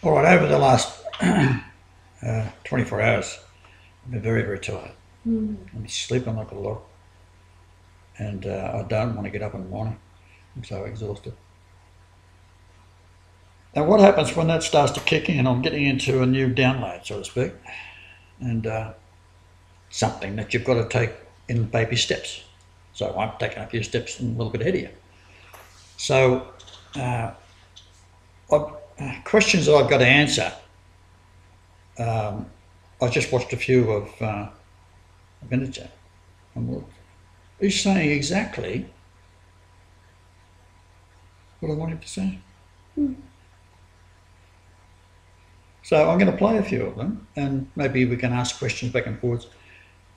All right, over the last 24 hours, I've been very, very tired. I'm sleeping like a log, and I don't want to get up in the morning. I'm so exhausted. And what happens when that starts to kick in? I'm getting into a new download, so to speak, and something that you've got to take in baby steps. So I'm taking a few steps a little bit ahead of you. So questions that I've got to answer, I just watched a few of Benedict. He's saying exactly what I want him to say. So I'm going to play a few of them, and maybe we can ask questions back and forth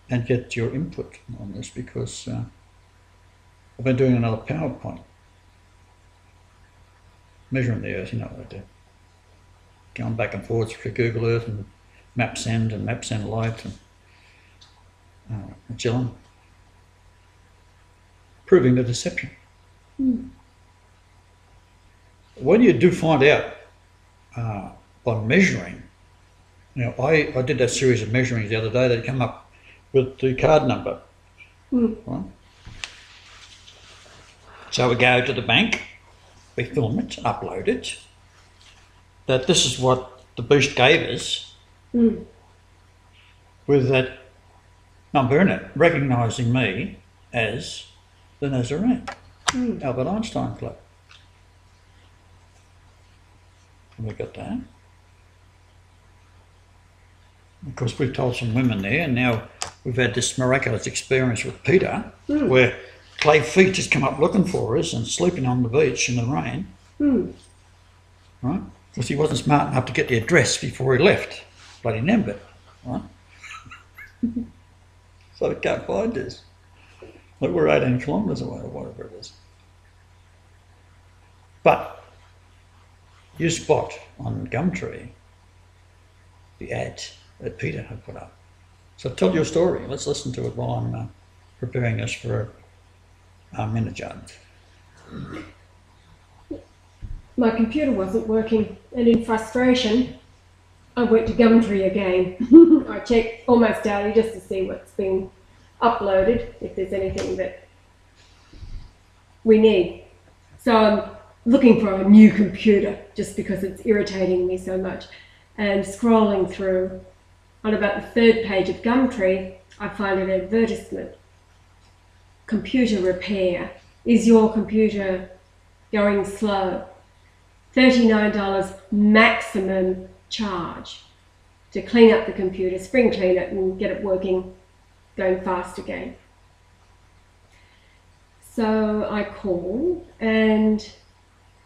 and get your input on this, because I've been doing another PowerPoint. Measuring the Earth, you know what I do. Going back and forth through Google Earth and MapSend and MapSend Lite and Magellan. Proving the deception. When you do find out by measuring, you know, I did that series of measurings the other day that come up with the card number. Right? So we go to the bank, we film it, upload it, that this is what the beast gave us with that number in it, recognising me as the Nazarene, Albert Einstein Club. And we got that. Of course, we've told some women there, and now we've had this miraculous experience with Peter, where clay feet just come up looking for us and sleeping on the beach in the rain, right? Because he wasn't smart enough to get the address before he left. Bloody Nembit, right? So they can't find us. Like we're 18 kilometres away or whatever it is. But you spot on Gumtree the ad that Peter had put up. So tell your story. Let's listen to it while I'm preparing us for our minute jar. My computer wasn't working, and in frustration, I went to Gumtree again. I checked almost daily just to see what's been uploaded, if there's anything that we need. So I'm looking for a new computer just because it's irritating me so much. And scrolling through, on about the third page of Gumtree, I find an advertisement. Computer repair. Is your computer going slow? $39 maximum charge to clean up the computer, spring clean it and get it working, going fast again. So I called, and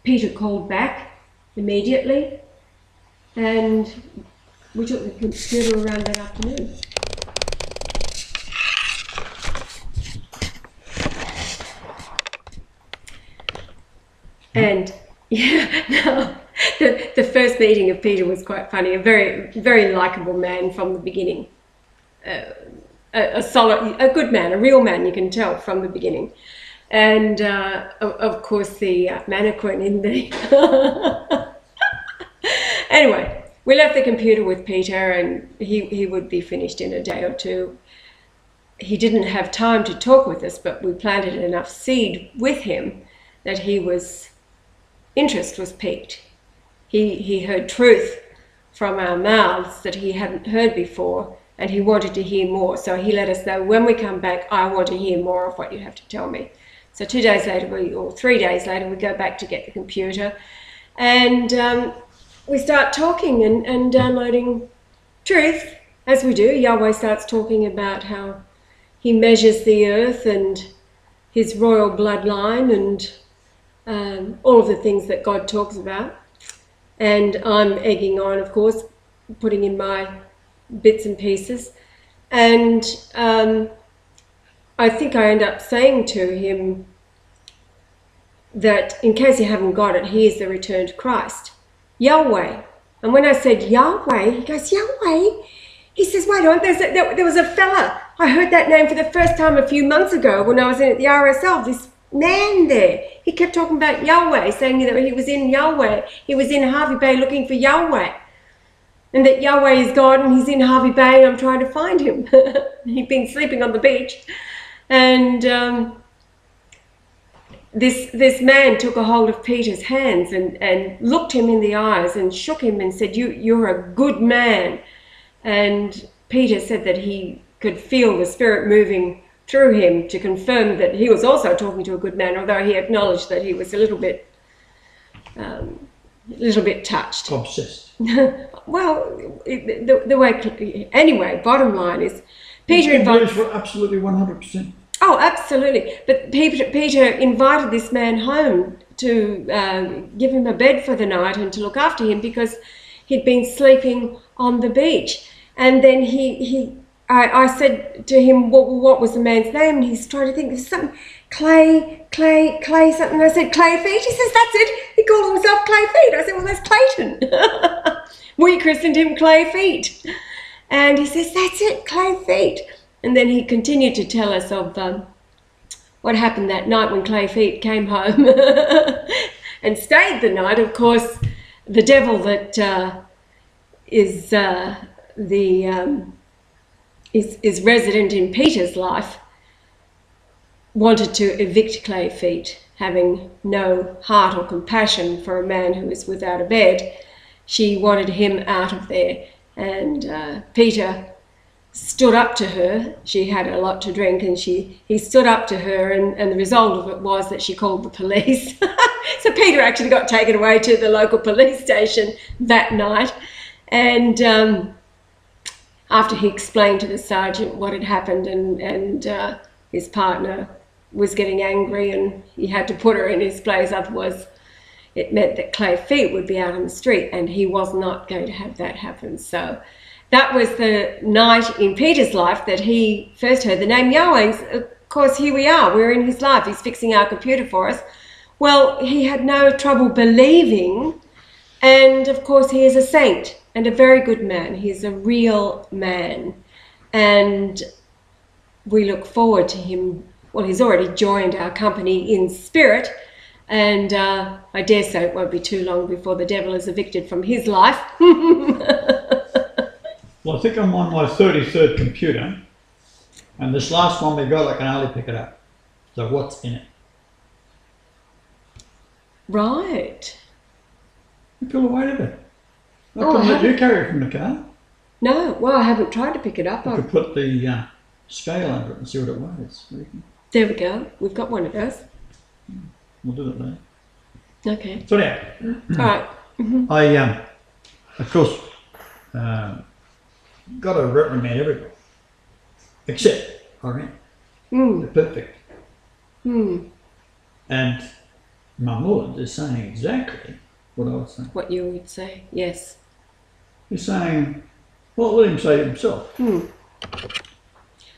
Peter called back immediately, and we took the computer around that afternoon. And yeah, no, the first meeting of Peter was quite funny. A very, very likeable man from the beginning. A good man, a real man, you can tell from the beginning. And of course the mannequin in the... Anyway, we left the computer with Peter, and he would be finished in a day or two. He didn't have time to talk with us, but we planted enough seed with him that interest was piqued. He heard truth from our mouths that he hadn't heard before, and he wanted to hear more. So he let us know, when we come back, I want to hear more of what you have to tell me. So 2 days later, or 3 days later, we go back to get the computer, and we start talking and downloading truth, as we do. Yahweh starts talking about how he measures the earth and his royal bloodline and all of the things that God talks about. And I'm egging on, of course, putting in my bits and pieces. And I think I end up saying to him that, in case you haven't got it, he is the returned Christ, Yahweh. And when I said Yahweh, he goes, Yahweh? He says, wait on, there was a fella. I heard that name for the first time a few months ago when I was in at the RSL, this man there. He kept talking about Yahweh, saying that he was in Yahweh. He was in Harvey Bay looking for Yahweh. And that Yahweh is God and he's in Harvey Bay and I'm trying to find him. He'd been sleeping on the beach. And this man took a hold of Peter's hands and looked him in the eyes and shook him and said, you're a good man. And Peter said that he could feel the Spirit moving through him to confirm that he was also talking to a good man, although he acknowledged that he was a little bit touched. Obsessed. Well, the way, anyway, bottom line is, Peter invited... Absolutely 100%. Oh, absolutely. But Peter invited this man home to give him a bed for the night and to look after him because he'd been sleeping on the beach. And then I said to him, what was the man's name? And he's trying to think of something, Clay, something. I said, Clay Feet? He says, that's it. He called himself Clay Feet. I said, well, that's Clayton. We christened him Clay Feet. And he says, that's it, Clay Feet. And then he continued to tell us of what happened that night when Clay Feet came home and stayed the night. Of course, the devil that is resident in Peter's life wanted to evict Clay Feet, having no heart or compassion for a man who was without a bed. She wanted him out of there, and Peter stood up to her. She had a lot to drink, and he stood up to her, and the result of it was that she called the police. So Peter actually got taken away to the local police station that night, and after he explained to the sergeant what had happened, and his partner was getting angry and he had to put her in his place, otherwise it meant that Clay Feet would be out on the street, and he was not going to have that happen. So that was the night in Peter's life that he first heard the name Yahweh. Of course, here we are, we're in his life, he's fixing our computer for us. Well, he had no trouble believing, and of course he is a saint and a very good man. He's a real man, and we look forward to him. Well, he's already joined our company in spirit, and I dare say it won't be too long before the devil is evicted from his life. Well, I think I'm on my 33rd computer, and this last one we got, I can hardly pick it up. So what's in it? Right. You feel the weight of it. I couldn't let you carry it from the car. No, well, I haven't tried to pick it up. I could put the scale under it and see what it weighs. There we go. We've got one of those. We'll do it later. Okay. So now, all right. I, of course, got to reprimand everybody, except Irene. They're perfect. And Mahmoud is saying exactly what I was saying. What you would say, yes. He's saying, well, let him say it himself.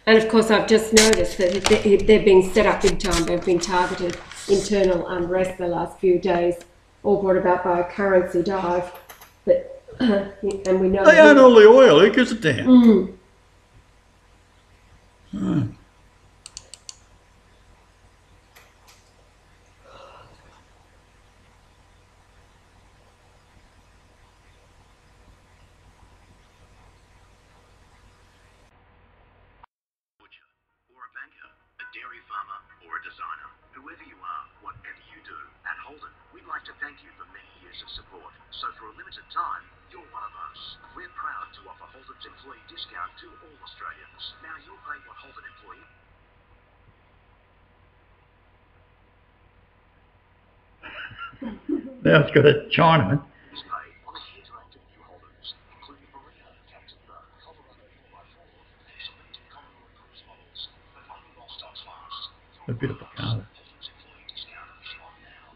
And of course, I've just noticed that they've been set up big time. They've been targeted internal unrest the last few days, all brought about by a currency dive. But and we know they own all the oil. Who gives a damn? Dairy farmer or a designer, whoever you are, whatever you do, at Holden, we'd like to thank you for many years of support. So for a limited time, you're one of us. We're proud to offer Holden's employee discount to all Australians. Now you'll pay what Holden employee... Now it's got a Chinaman. ...is paid on a huge range of new Holdens, including Marina, Captain Bird, Colorado 4x4, selected Commodore cruise models, but only while stocks last. A bit of a car. Holden's employee discount is on now.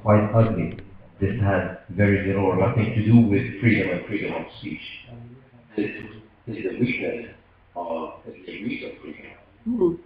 quite ugly. This has very little or nothing to do with freedom and freedom of speech. This is the weakness of the degrees of freedom. Mm.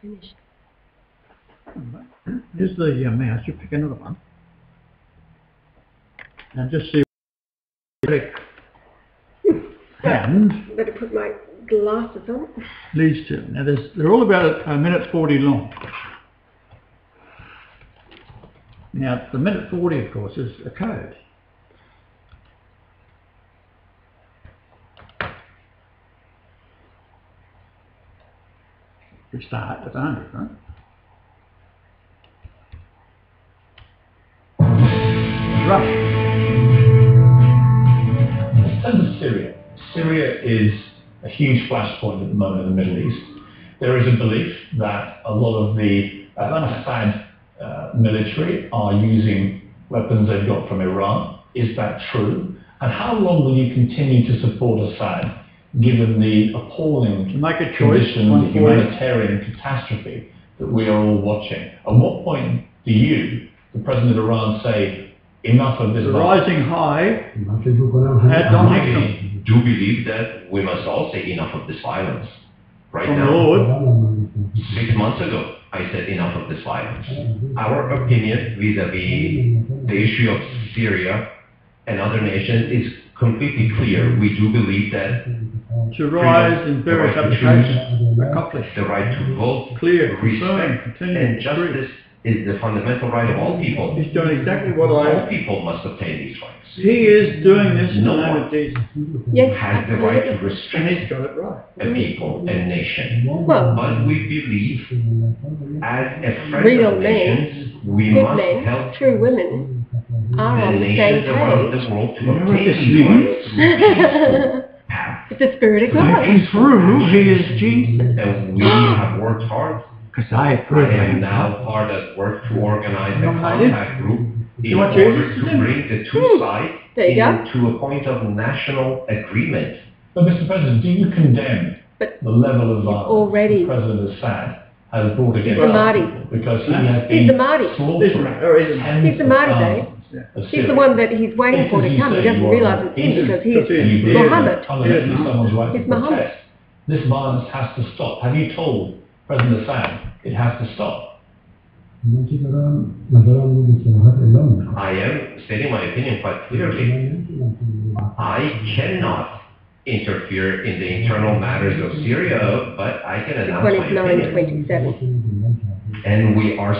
Finished. Here's the mouse. You pick another one. And just see. And Better put my glasses on. these two. Now they're all about a minute 40 long. Now the minute 40, of course, is a code. We start at 100, right? Right. In terms of Syria, Syria is a huge flashpoint at the moment in the Middle East. There is a belief that a lot of the Assad military are using weapons they've got from Iran. Is that true? And how long will you continue to support Assad, given the appalling Make a choice. conditions, the humanitarian catastrophe that we are all watching? At what point do you, the President of Iran, say, enough of this? The rising high I on do believe that we must all say enough of this violence. Right from now, Lord. 6 months ago, I said enough of this violence. Our opinion vis-a-vis the issue of Syria and other nations is completely clear. We do believe that To rise in various the right to applications, accomplish. the right to vote, Clear, respect, confirm, continue, and justice is the fundamental right of all people. He's doing exactly what All people must obtain these rights. He is doing this in the No name one of Jesus. Yes, has the right to absolutely. And restrict he's got it right. a people and nation. Well, But we believe, as a friend real of men, nations, we good must men, help true women are the on the nations same around page. the world to You know what obtain this these means? rights through peaceful path. It's the Spirit of God. Looking through, he is Jesus. And we have worked hard. Because I I am now part of work to organize a contact group in You want order Jesus to to do? bring the two sides There you go. into a point of national agreement. But Mr. President, do you condemn But the level of violence already- President Assad has brought against the Mahdi. people? Because he has He's the been Mahdi. slaughtering tens He's the Mahdi, of Dave. thousands of He's the Syrians. one that he's waiting for to If, as come. you He say, doesn't you are realise right, it's him because he's he Muhammad. fundamentally someone's right He's to Muhammad. protest. This violence has to stop. Have you told President Assad it has to stop? I am stating my opinion quite clearly. I cannot interfere in the internal matters of Syria, but I can announce my 29, opinion. 27. And we are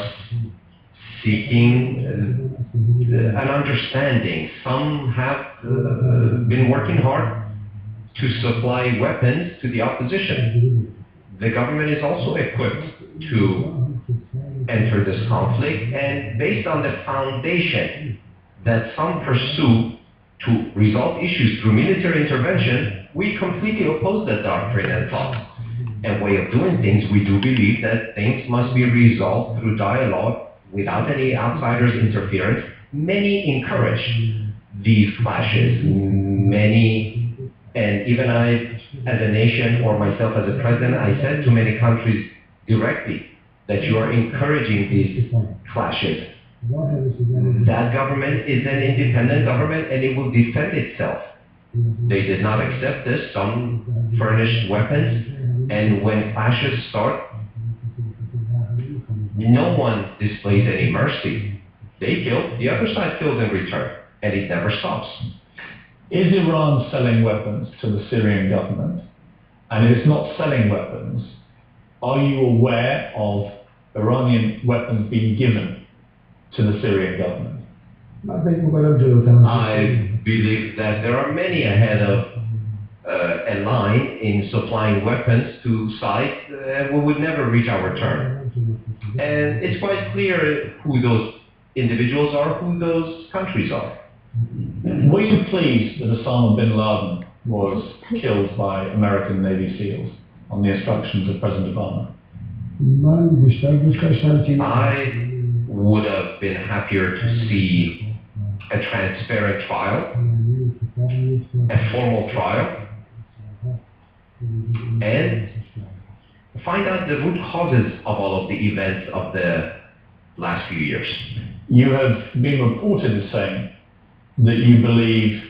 seeking an understanding. Some have been working hard to supply weapons to the opposition. The government is also equipped to enter this conflict, and based on the foundation that some pursue to resolve issues through military intervention, we completely oppose that doctrine and thought and way of doing things. We do believe that things must be resolved through dialogue without any outsiders' interference. Many encourage these clashes. Many, and even I as a nation or myself as a president, I said to many countries directly that you are encouraging these clashes. That government is an independent government and it will defend itself. They did not accept this. Some furnished weapons, and when clashes start, no one displays any mercy. They kill, the other side kills in return, and it never stops. Is Iran selling weapons to the Syrian government? And if it's not selling weapons, are you aware of Iranian weapons being given to the Syrian government? I believe that there are many ahead of a line in supplying weapons to sites we would never reach our turn. And it's quite clear who those individuals are, who those countries are. Were you pleased that Osama bin Laden was killed by American Navy SEALs on the instructions of President Obama? I would have been happier to see a transparent trial, a formal trial, and find out the root causes of all of the events of the last few years. You have been reported as saying that you believe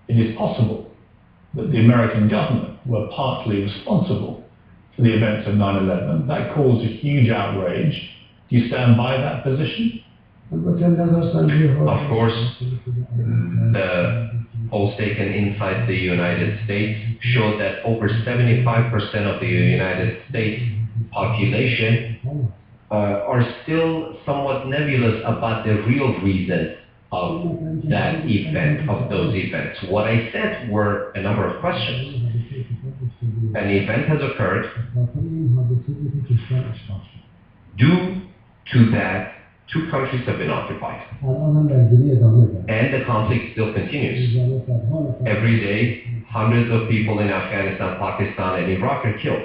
it is possible that the American government were partly responsible for the events of 9/11. That caused a huge outrage. Do you stand by that position? Of course, the polls taken inside the United States showed that over 75% of the United States population are still somewhat nebulous about the real reason of that event, of those events. What I said were a number of questions. An event has occurred. Due to that, two countries have been occupied. And the conflict still continues. Every day, hundreds of people in Afghanistan, Pakistan, and Iraq are killed.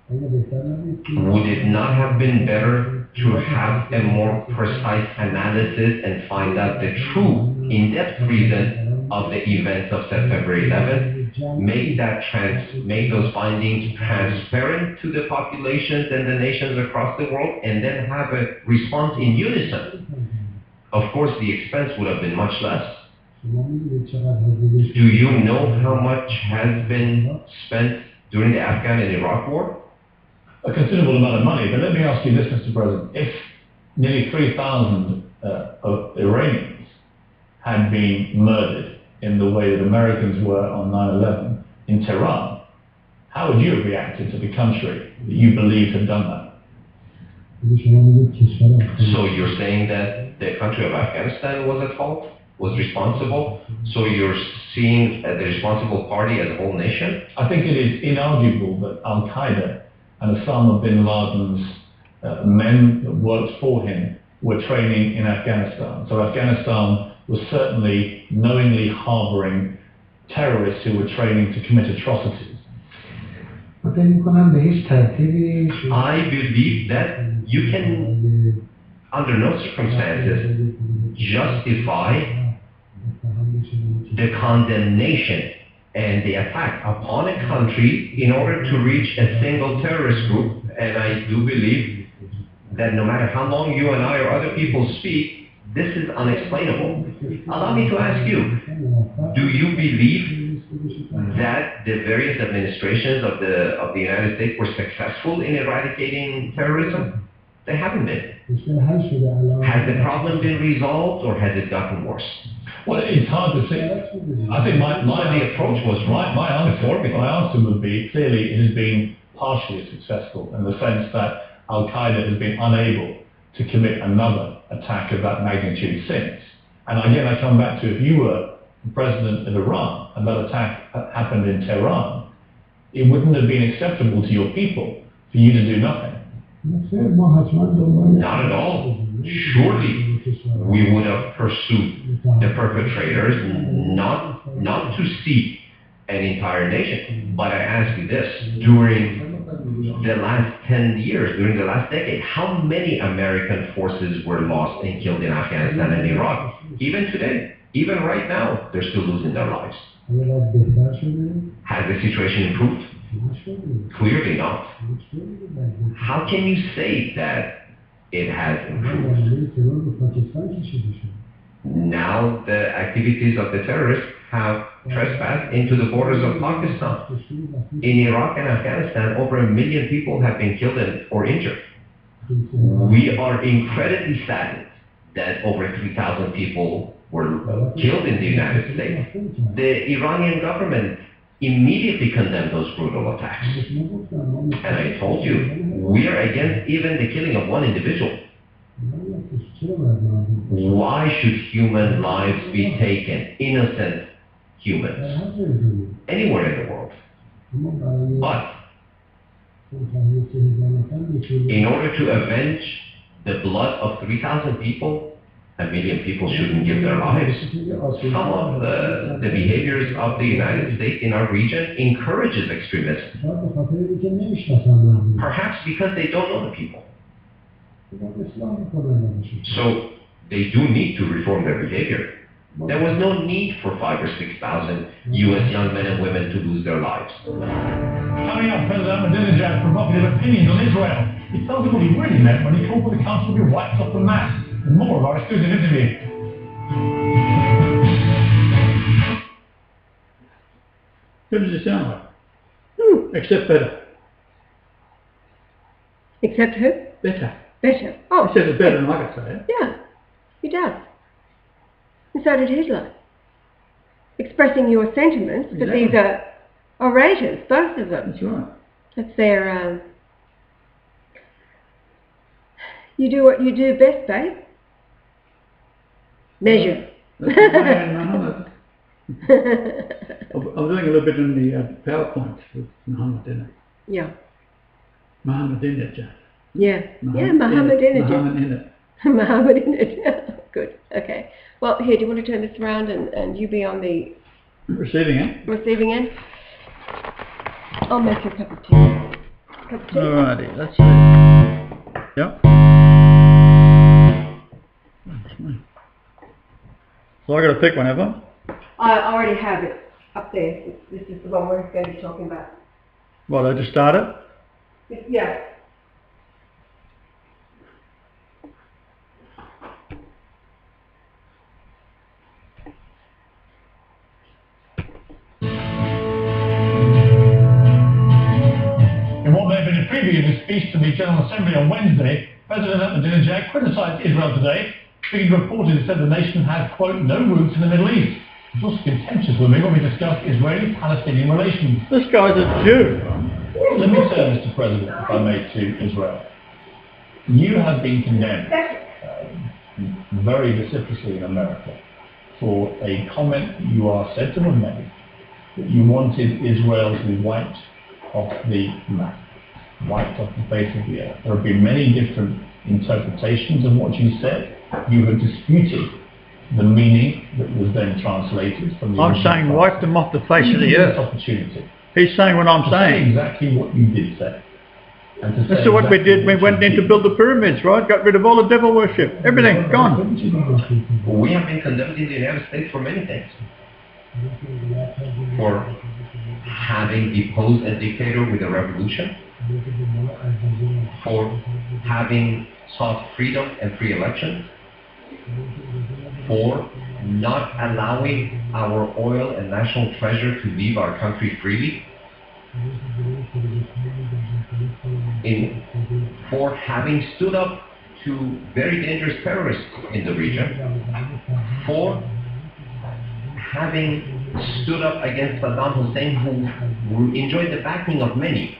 Would it not have been better to have a more precise analysis and find out the true, in-depth reason of the events of September 11th, make those findings transparent to the populations and the nations across the world, and then have a response in unison? Of course, the expense would have been much less. Do you know how much has been spent during the Afghan and Iraq war? A considerable amount of money, but let me ask you this, Mr. President. If nearly 3,000 Iranians had been murdered in the way that Americans were on 9/11 in Tehran, how would you have reacted to the country that you believe had done that? So you're saying that the country of Afghanistan was at fault, was responsible? So you're seeing the responsible party as a whole nation? I think it is inarguable that Al-Qaeda and Osama bin Laden's men that worked for him were training in Afghanistan. So Afghanistan was certainly knowingly harboring terrorists who were training to commit atrocities. I believe that you can, under no circumstances, justify the condemnation and the attack upon a country in order to reach a single terrorist group. And I do believe that no matter how long you and I or other people speak, this is unexplainable. Allow me to ask you, do you believe that the various administrations of the United States were successful in eradicating terrorism? They haven't been. Has the problem been resolved, or has it gotten worse? Well, it's hard to say. I think my approach was right. My answer would be, clearly it has been partially successful in the sense that Al-Qaeda has been unable to commit another attack of that magnitude since. And again, I come back to, if you were the president of Iran and that attack happened in Tehran, it wouldn't have been acceptable to your people for you to do nothing. Not at all. Surely we would have pursued the perpetrators, not to seek an entire nation. But I ask you this, during the last 10 years, during the last decade, how many American forces were lost and killed in Afghanistan and Iraq? Even today, Even right now, they're still losing their lives. Has the situation improved? Clearly not. How can you say that it has improved? Now the activities of the terrorists have trespassed into the borders of Pakistan. In Iraq and Afghanistan, over 1 million people have been killed or injured. We are incredibly saddened that over 3,000 people were killed in the United States. The Iranian government immediately condemned those brutal attacks. And I told you, we are against even the killing of one individual. Why should human lives be taken, innocent humans, anywhere in the world? But in order to avenge the blood of 3,000 people, 1 million people shouldn't give their lives. Some of the behaviors of the United States in our region encourages extremism. Perhaps because they don't know the people. So they do need to reform their behavior. There was no need for 5,000 or 6,000 U.S. young men and women to lose their lives. Coming up, President Ahmadinejad provocative opinions on Israel. He tells us what he really meant when he called for the country to be wiped off the map. And more of our exclusive interview. Who does it sound like? Except better. Except who? Better. Better. Oh. He says it's better than I could say it. Yeah, he does. And so did Hitler. Expressing your sentiments, but Exactly. these are orators, both of them. That's right. That's their, you do what you do best, babe. Measure. That's the man, Muhammad. I'm doing a little bit in the PowerPoint with Muhammad, didn't I? Yeah. Muhammad in it, yeah. Yeah. Yeah, Muhammad in it. Muhammad in it. Muhammad in it. Good. Okay. Well, here, do you want to turn this around and you be on the Receiving end. receiving end? I'll make you a cup of tea. Cup of tea? Alrighty, let's see. Yep. That's me. So I got to pick one, have I? I already have it up there. This is the one we're going to be talking about. Well, I just started. Yeah. In what may have been a preview of his speech to the General Assembly on Wednesday, President Ahmadinejad criticised Israel today, being reported said the nation had, quote, no roots in the Middle East. It's also contentious with me when we discuss Israeli-Palestinian relations. This guy's a Jew. Let me turn, Mr. President, if I may, to Israel. You have been condemned very vociferously in America for a comment you are said to have made that you wanted Israel to be wiped off the map, wiped off the face of the earth. There have been many different interpretations of what you said. You have disputed the meaning that was then translated from the I'm saying wipe them off the face of the earth. Opportunity. He's saying what I'm To say saying. exactly what you did say. And to This say is what we exactly did. We what went you in to did. build the pyramids, right? Got rid of all the devil worship. Everything, gone. We have been condemned in the United States for many things. For having deposed a dictator with a revolution. For having sought freedom and free elections. For not allowing our oil and national treasure to leave our country freely. For having stood up to very dangerous terrorists in the region. For having stood up against Saddam Hussein, who enjoyed the backing of many.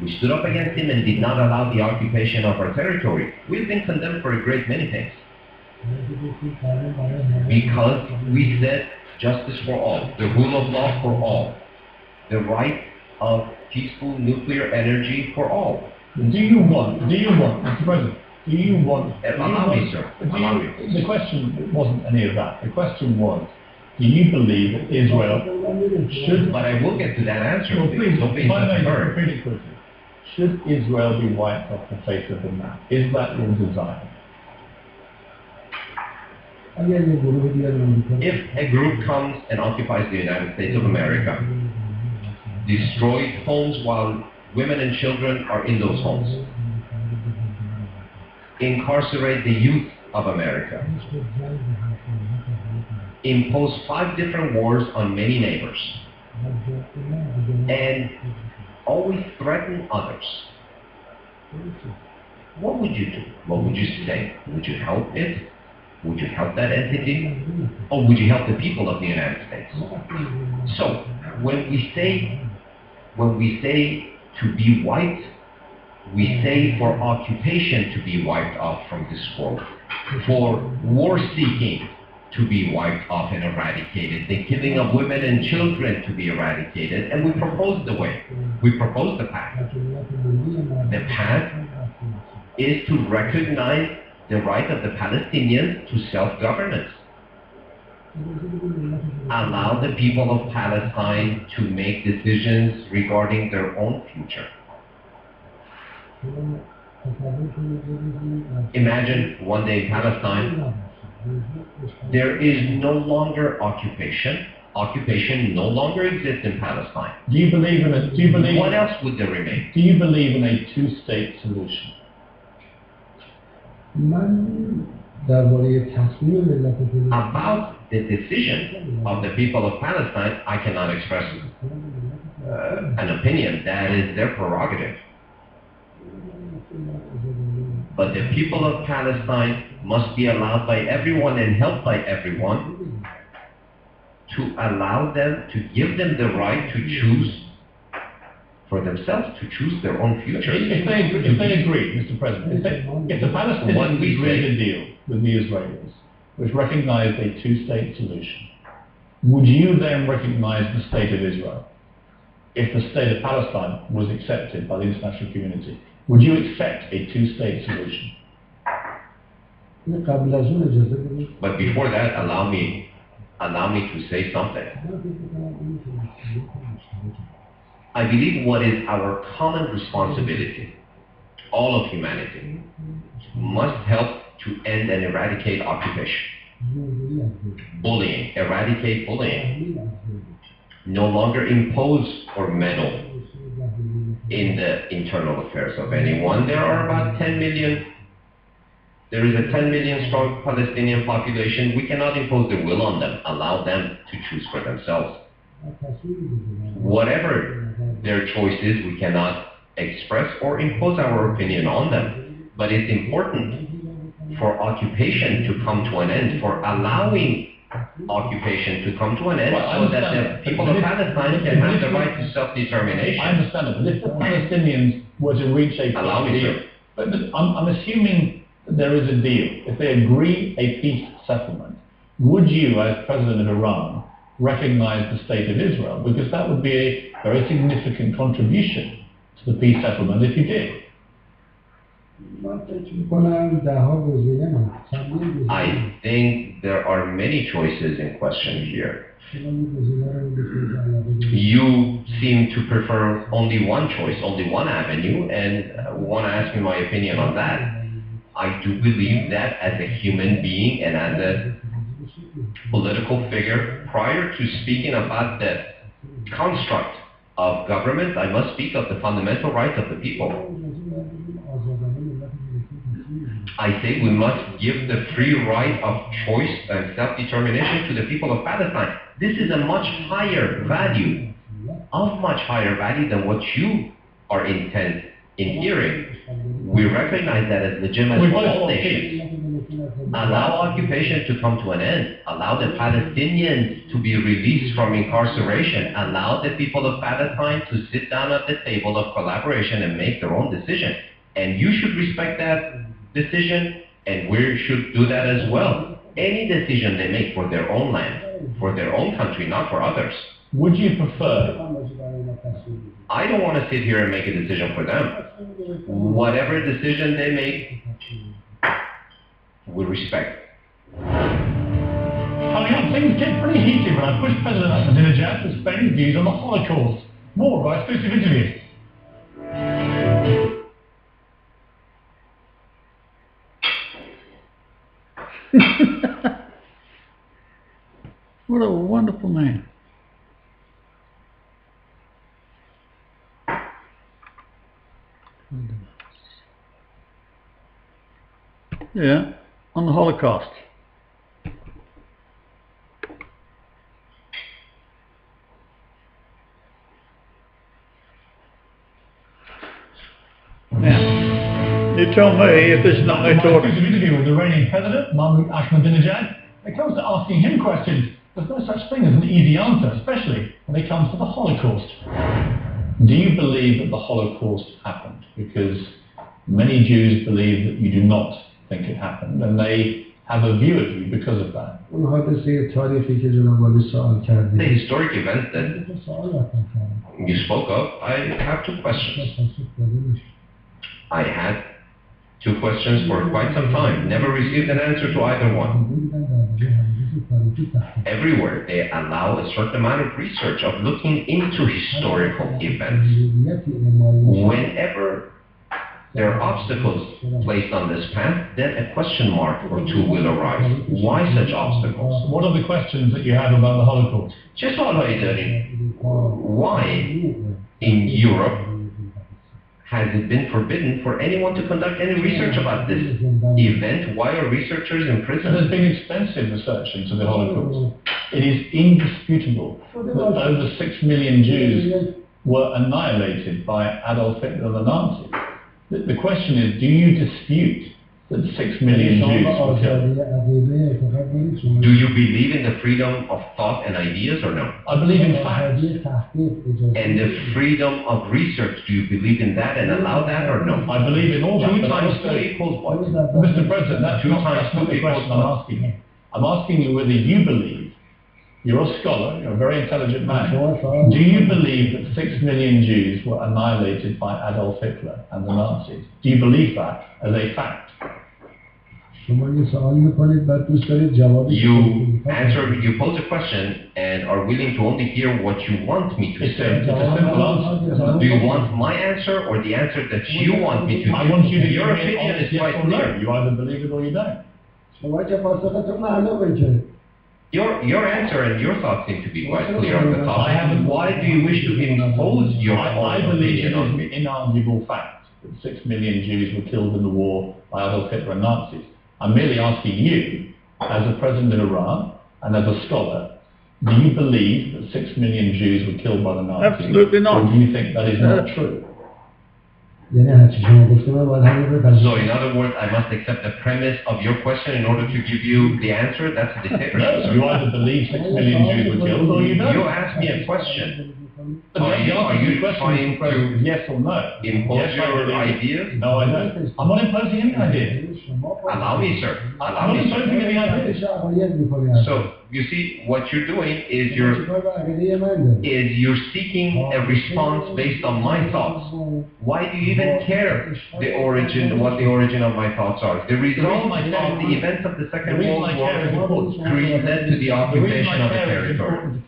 We stood up against him and did not allow the occupation of our territory. We've been condemned for a great many things. Because we said justice for all, the rule of law for all, the right of peaceful nuclear energy for all. Do you want, Mr. President, do you want... Allow me, sir. Allow me. The question wasn't any of that. The question was, do you believe that Israel should... But I will get to that answer. Well, please, Don't be if I may deterred. repeat it quickly. Should Israel be wiped off the face of the map? Is that your desire? If a group comes and occupies the United States of America, destroys homes while women and children are in those homes, incarcerate the youth of America, impose 5 different wars on many neighbors, and always threaten others, what would you do? What would you say? Would you help it? Would you help that entity? Or would you help the people of the United States? So, when we say to be wiped, we say for occupation to be wiped off from this world, for war-seeking to be wiped off and eradicated, the killing of women and children to be eradicated, and we propose the way. We propose the path. The path is to recognize the right of the Palestinians to self-governance. Allow the people of Palestine to make decisions regarding their own future. Imagine one day in Palestine, there is no longer occupation. Occupation no longer exists in Palestine. Do you believe in a? What else would there remain? Do you believe in a two-state solution? About the decision of the people of Palestine, I cannot express an opinion. That is their prerogative. But the people of Palestine must be allowed by everyone and helped by everyone to allow them, to give them the right to choose for themselves, to choose their own future. If they agree, Mr. President, if the Palestinians agreed a deal with the Israelis, which recognized a two-state solution, would you then recognize the state of Israel? If the state of Palestine was accepted by the international community, would you accept a two-state solution? But before that, allow me to say something. I believe what is our common responsibility, all of humanity, must help to end and eradicate occupation. Bullying, eradicate bullying. No longer impose or meddle in the internal affairs of anyone. There are about 10 million. There is a 10 million strong Palestinian population. We cannot impose the will on them, allow them to choose for themselves. Whatever their choice is, we cannot express or impose our opinion on them. But it's important for occupation to come to an end, for allowing occupation to come to an end, so that the people of Palestine can have the right to self-determination. I understand it, but if the Palestinians were to reach a deal, but I'm assuming that there is a deal. If they agree a peace settlement, would you, as President of Iran, recognize the state of Israel? Because that would be a very significant contribution to the peace settlement if you did. I think there are many choices in question here. You seem to prefer only one choice, only one avenue, and want to ask me my opinion on that. I do believe that as a human being and as a political figure, prior to speaking about the construct of government, I must speak of the fundamental rights of the people. I say we must give the free right of choice and self-determination to the people of Palestine. This is a much higher value, of much higher value than what you are intent in hearing. We recognize that as legitimate for all nations. Allow occupation to come to an end. Allow the Palestinians to be released from incarceration. Allow the people of Palestine to sit down at the table of collaboration and make their own decision. And you should respect that decision, and we should do that as well. Any decision they make for their own land, for their own country, not for others. Would you prefer? I don't want to sit here and make a decision for them. Whatever decision they make, we respect. Coming up, things get pretty heated when I push President Ahmadinejad to explain his views on the Holocaust. More of our exclusive interview. What a wonderful man. Yeah, on the Holocaust. Now, you tell me if this is not me talking. An interview with the Iranian president, Mahmoud Ahmadinejad. When it comes to asking him questions, there's no such thing as an easy answer, especially when it comes to the Holocaust. Do you believe that the Holocaust happened? Because many Jews believe that you do not think it happened, and they have a view of you because of that. The historic event that you spoke of, I have two questions. I had two questions for quite some time, never received an answer to either one. Everywhere they allow a certain amount of research of looking into historical events. Whenever there are obstacles placed on this path, then a question mark or two will arise. Why such obstacles? What are the questions that you have about the Holocaust? Just why in Europe has it been forbidden for anyone to conduct any research about this event? Why are researchers in prison? There's been extensive research into the Holocaust. It is indisputable that over 6 million Jews were annihilated by Adolf Hitler and the Nazis. The question is, do you dispute that 6 million Jews were killed? Do you believe in the freedom of thought and ideas or no? I believe in facts. And the freedom of research, do you believe in that and allow that or no? I believe in all that. 2 times 2 equals what? Mr. President, that's 2 not times 2 the question equals I'm what? asking you. I'm asking you whether you believe, you're a scholar, you're a very intelligent man, do you believe that 6 million Jews were annihilated by Adolf Hitler and the Nazis? Do you believe that as a fact? You pose a question and are willing to only hear what you want me to say. It's a simple answer. Do you want my answer or the answer that you want me to give? I want you to Your give me an opinion honest is yes quite or no. clear. You either believe it or you don't. Your answer and your thoughts seem to be quite clear on the topic. Why do you wish to impose your I own believe it opinion on is me? an inarguable fact that 6 million Jews were killed in the war by Adolf Hitler and Nazis. I'm merely asking you, as a president of Iran and as a scholar, do you believe that 6 million Jews were killed by the Nazis? Absolutely not. Or do you think that is not true? So in other words, I must accept the premise of your question in order to give you the answer? That's a dictatorship. No, you either believe 6 million Jews were killed or you don't. You asked me a question. Are you trying to yes or no? impose your ideas? No, I don't. I'm not imposing any ideas. Allow me, sir. I'm Allow not me, imposing sir. any ideas. So, you see, what you're doing is you're seeking a response based on my thoughts. Why do you even care what the origin of my thoughts are? The result of the events of the Second World War led to the occupation of the territory.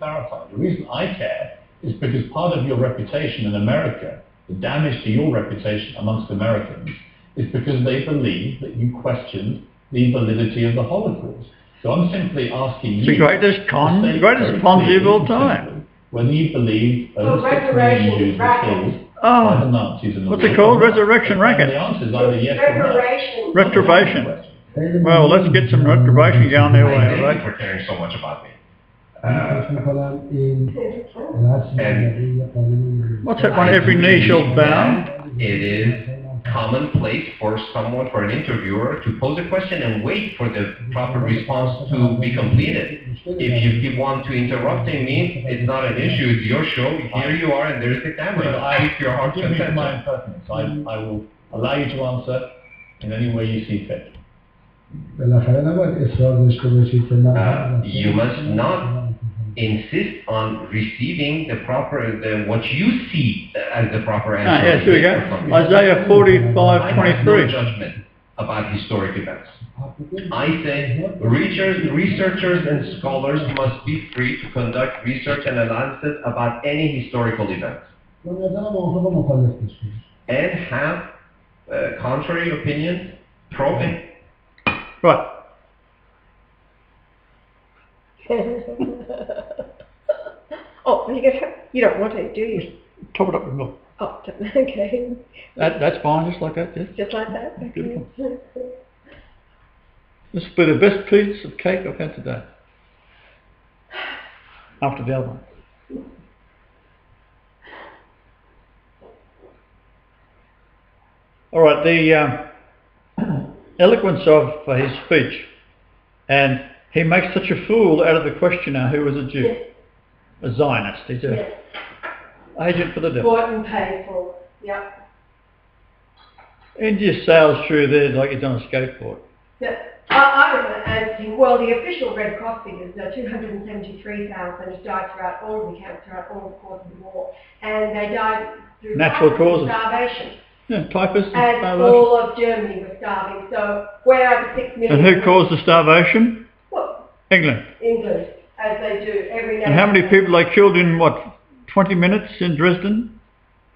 The reason I care is because part of your reputation in America, the damage to your reputation amongst Americans, is because they believe that you questioned the validity of the Holocaust. So I'm simply asking you, the greatest Ponzi of all time. whether you believe over 6 million Jews were killed by the Nazis in the war. What's it called? Resurrection racket. The answer is either yes or no. Retribution. Well, let's get some retribution going their way, all Thank you right? for caring so much about me. What's that one? Every knee shall bow. It is commonplace for an interviewer to pose a question and wait for the proper response to be completed. If you want to interrupting me, it's not an issue. It's your show. Here you are, and there's the camera. Speak your heart's Give me content. my impertinence. I will allow you to answer in any way you see fit. You must not insist on receiving the proper, what you see as the proper answer. Yes, here we go. Isaiah I 45:23. have no judgment about historic events. I say researchers and scholars must be free to conduct research and analysis about any historical event and have contrary opinions pro it. Right. Oh, you don't want to, do you? Top it up with milk. Oh, okay. That's fine, just like that, yes. Just like that? Okay. Beautiful. This will be the best piece of cake I've had today. After the other one. All right, the eloquence of his speech, and he makes such a fool out of the questioner who was a Jew, a Zionist. He's an agent for the devil. Bought and paid for, yep. And just sails through there like he's on a skateboard. Yeah. I was going to add to him, well, the official Red Cross figures are 273,000 died throughout all of the camps, throughout all the course of the war. And they died through natural causes. Starvation. Yeah, typhus and as starvation. all of Germany was starving. So where are the 6 million? And who caused the starvation? Well, England. England, as they do every nation. And how many people they killed in, what, 20 minutes in Dresden?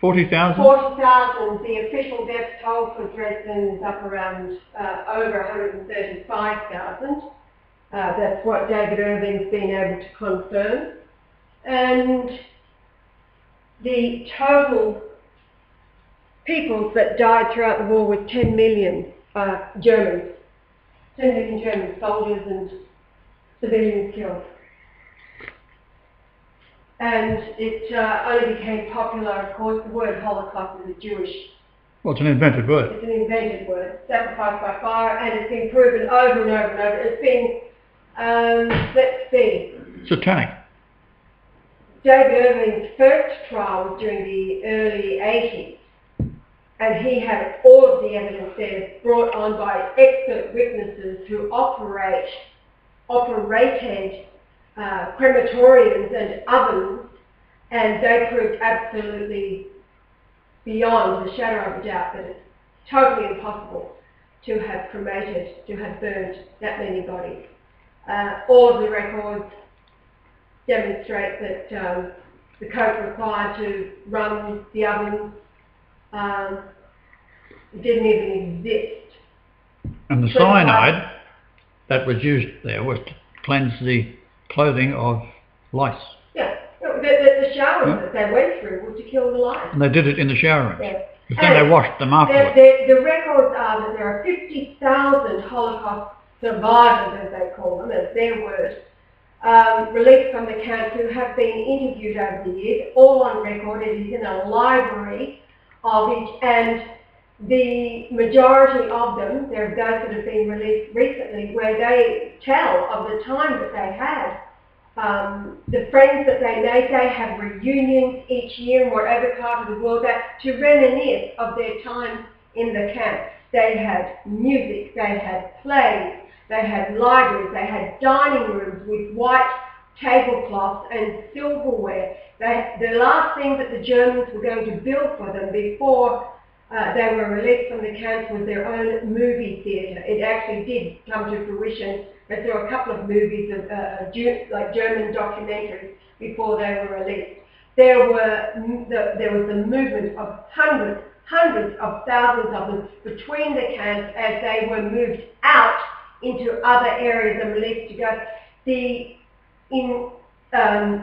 40,000? 40,000. The official death toll for Dresden is up around over 135,000. That's what David Irving's been able to confirm. And the total peoples that died throughout the war was 10 million Germans. 10 million German soldiers and civilians killed. And it only became popular, of course, the word Holocaust is a Jewish. Well, it's an invented word. It's an invented word, sacrifice by fire, and it's been proven over and over and over. It's been, let's see. Satanic. David Irving's first trial was during the early 80s, and he had all of the evidence there brought on by expert witnesses who operated crematoriums and ovens, and they proved absolutely beyond the shadow of a doubt that it's totally impossible to have cremated, to have burned that many bodies. All of the records demonstrate that the code required to run the ovens didn't even exist. And the cyanide that was used there was to cleanse the clothing of lice. Yeah, the showers that they went through were to kill the lice. And they did it in the shower rooms. Yeah. Because then they washed them afterwards. The records are that there are 50,000 Holocaust survivors, as they call them, as their words, released from the camps who have been interviewed over the years, all on record. It is in a library of each, and the majority of them, there are those that have been released recently, where they tell of the time that they had, the friends that they made. They have reunions each year in whatever part of the world to reminisce of their time in the camp. They had music, they had plays, they had libraries, they had dining rooms with white tablecloths and silverware. The last thing that the Germans were going to build for them before they were released from the camps was their own movie theatre. It actually did come to fruition, but there were a couple of movies, like German documentaries, before they were released. There was a movement of hundreds of thousands of them between the camps as they were moved out into other areas and released to go. In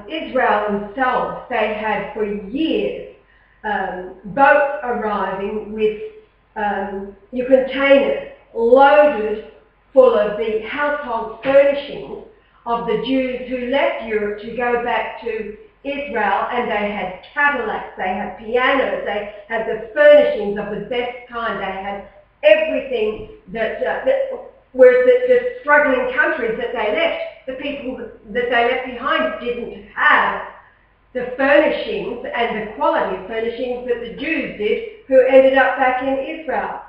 Israel themselves, they had for years boats arriving with your containers loaded full of the household furnishings of the Jews who left Europe to go back to Israel, and they had Cadillacs, they had pianos, they had the furnishings of the best kind, they had everything whereas the struggling countries that they left, the people that they left behind didn't have the furnishings and the quality of furnishings that the Jews did, who ended up back in Israel.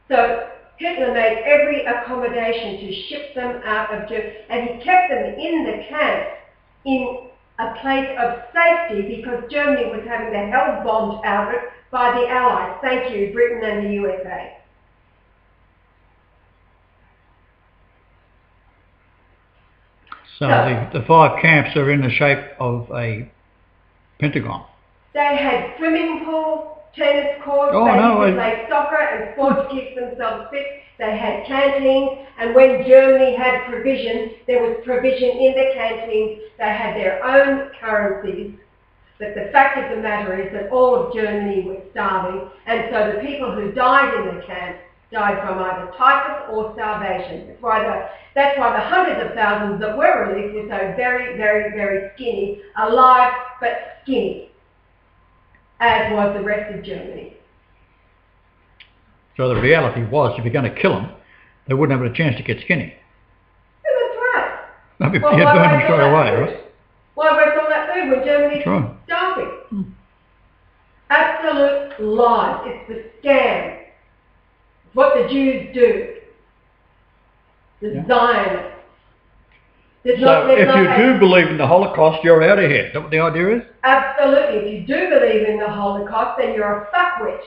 So Hitler made every accommodation to ship them out of Germany, and he kept them in the camps in a place of safety because Germany was having the hell bombed out of it by the Allies. Thank you, Britain and the USA. So the 5 camps are in the shape of a pentagon. They had swimming pools, tennis courts, Oh, they no, used to play soccer and sport to keep themselves fit. They had canteens, and when Germany had provision, there was provision in the canteens. They had their own currencies. But the fact of the matter is that all of Germany was starving, and so the people who died in the camp died from either typhus or starvation. That's why the hundreds of thousands that were released were so very, very, very skinny, alive but skinny, as was the rest of Germany. So the reality was, if you're going to kill them, they wouldn't have a chance to get skinny. Yeah, that's right. They'd be burn them straight away, right? Why waste all that food when Germany's starving? Absolute lies. It's the scam. It's what the Jews do. The Zionists. So if you do believe in the Holocaust, you're out of here. Is that what the idea is? Absolutely. If you do believe in the Holocaust, then you're a fuckwit.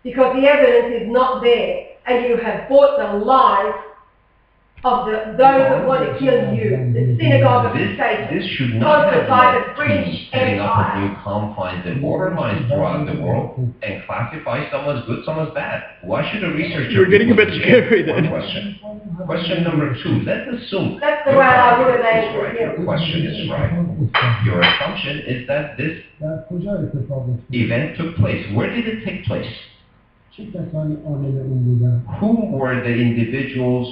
Because the evidence is not there. And you have bought the lies of those that want to kill you. The synagogue of Satan. This should not have by led the British to setting up of Empire. new confines and borderlines throughout the world and classify someone's good, someone's bad. Why should a researcher... You're getting a bit scary then. Question. Question number 2. Let's assume... That's the way I would have answered right. Your question is right. Your assumption is that this event took place. Where did it take place? Who were the individuals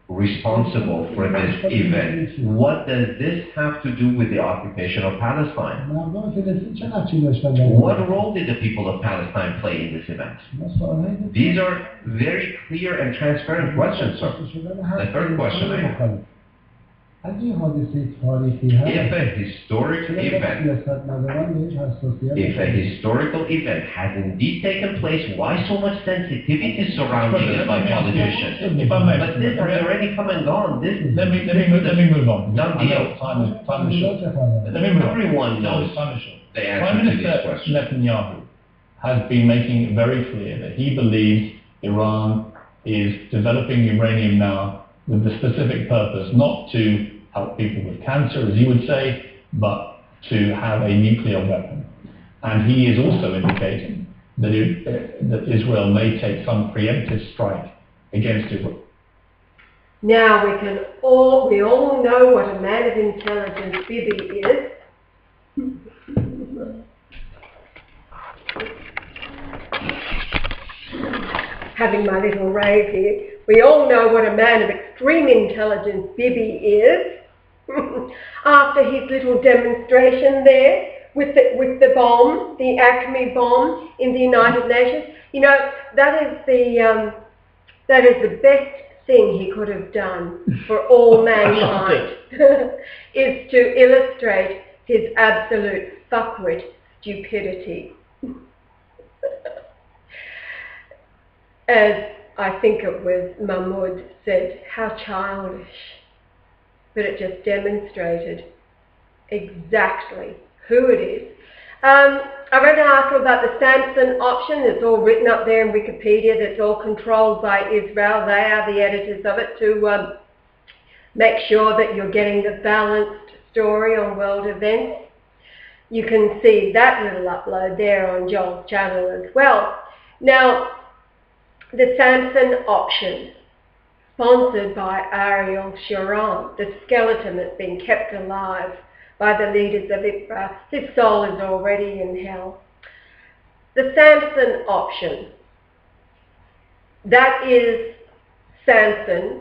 responsible for this event? What does this have to do with the occupation of Palestine? What role did the people of Palestine play in this event? These are very clear and transparent questions, sir. The third question I have. If a historical event has indeed taken place, why so much sensitivity surrounding it by politicians? If I may, but this has already come and gone. Let me move on. Done deal. Time is short. Let me move on. Everyone knows Time is short. the Prime answer to these Minister questions. Netanyahu has been making it very clear that he believes Iran is developing uranium now with the specific purpose not to help people with cancer, as he would say, but to have a nuclear weapon. And he is also indicating that, that Israel may take some preemptive strike against Iran. Now we all know what a man of intelligence Bibi is. Having my little rave here. We all know what a man of extreme intelligence Bibi is. After his little demonstration there with the bomb, the Acme bomb in the United Nations, you know, that is the best thing he could have done for all mankind, is to illustrate his absolute fuckwit stupidity. As I think it was Mahmoud said, how childish. But it just demonstrated exactly who it is. I read an article about the Samson option. It's all written up there in Wikipedia. That's all controlled by Israel. They are the editors of it to make sure that you're getting the balanced story on world events. You can see that little upload there on Joel's channel as well. Now, the Samson option, sponsored by Ariel Sharon, the skeleton that's been kept alive by the leaders of Israel. His soul is already in hell. The Samson option, that is Samson.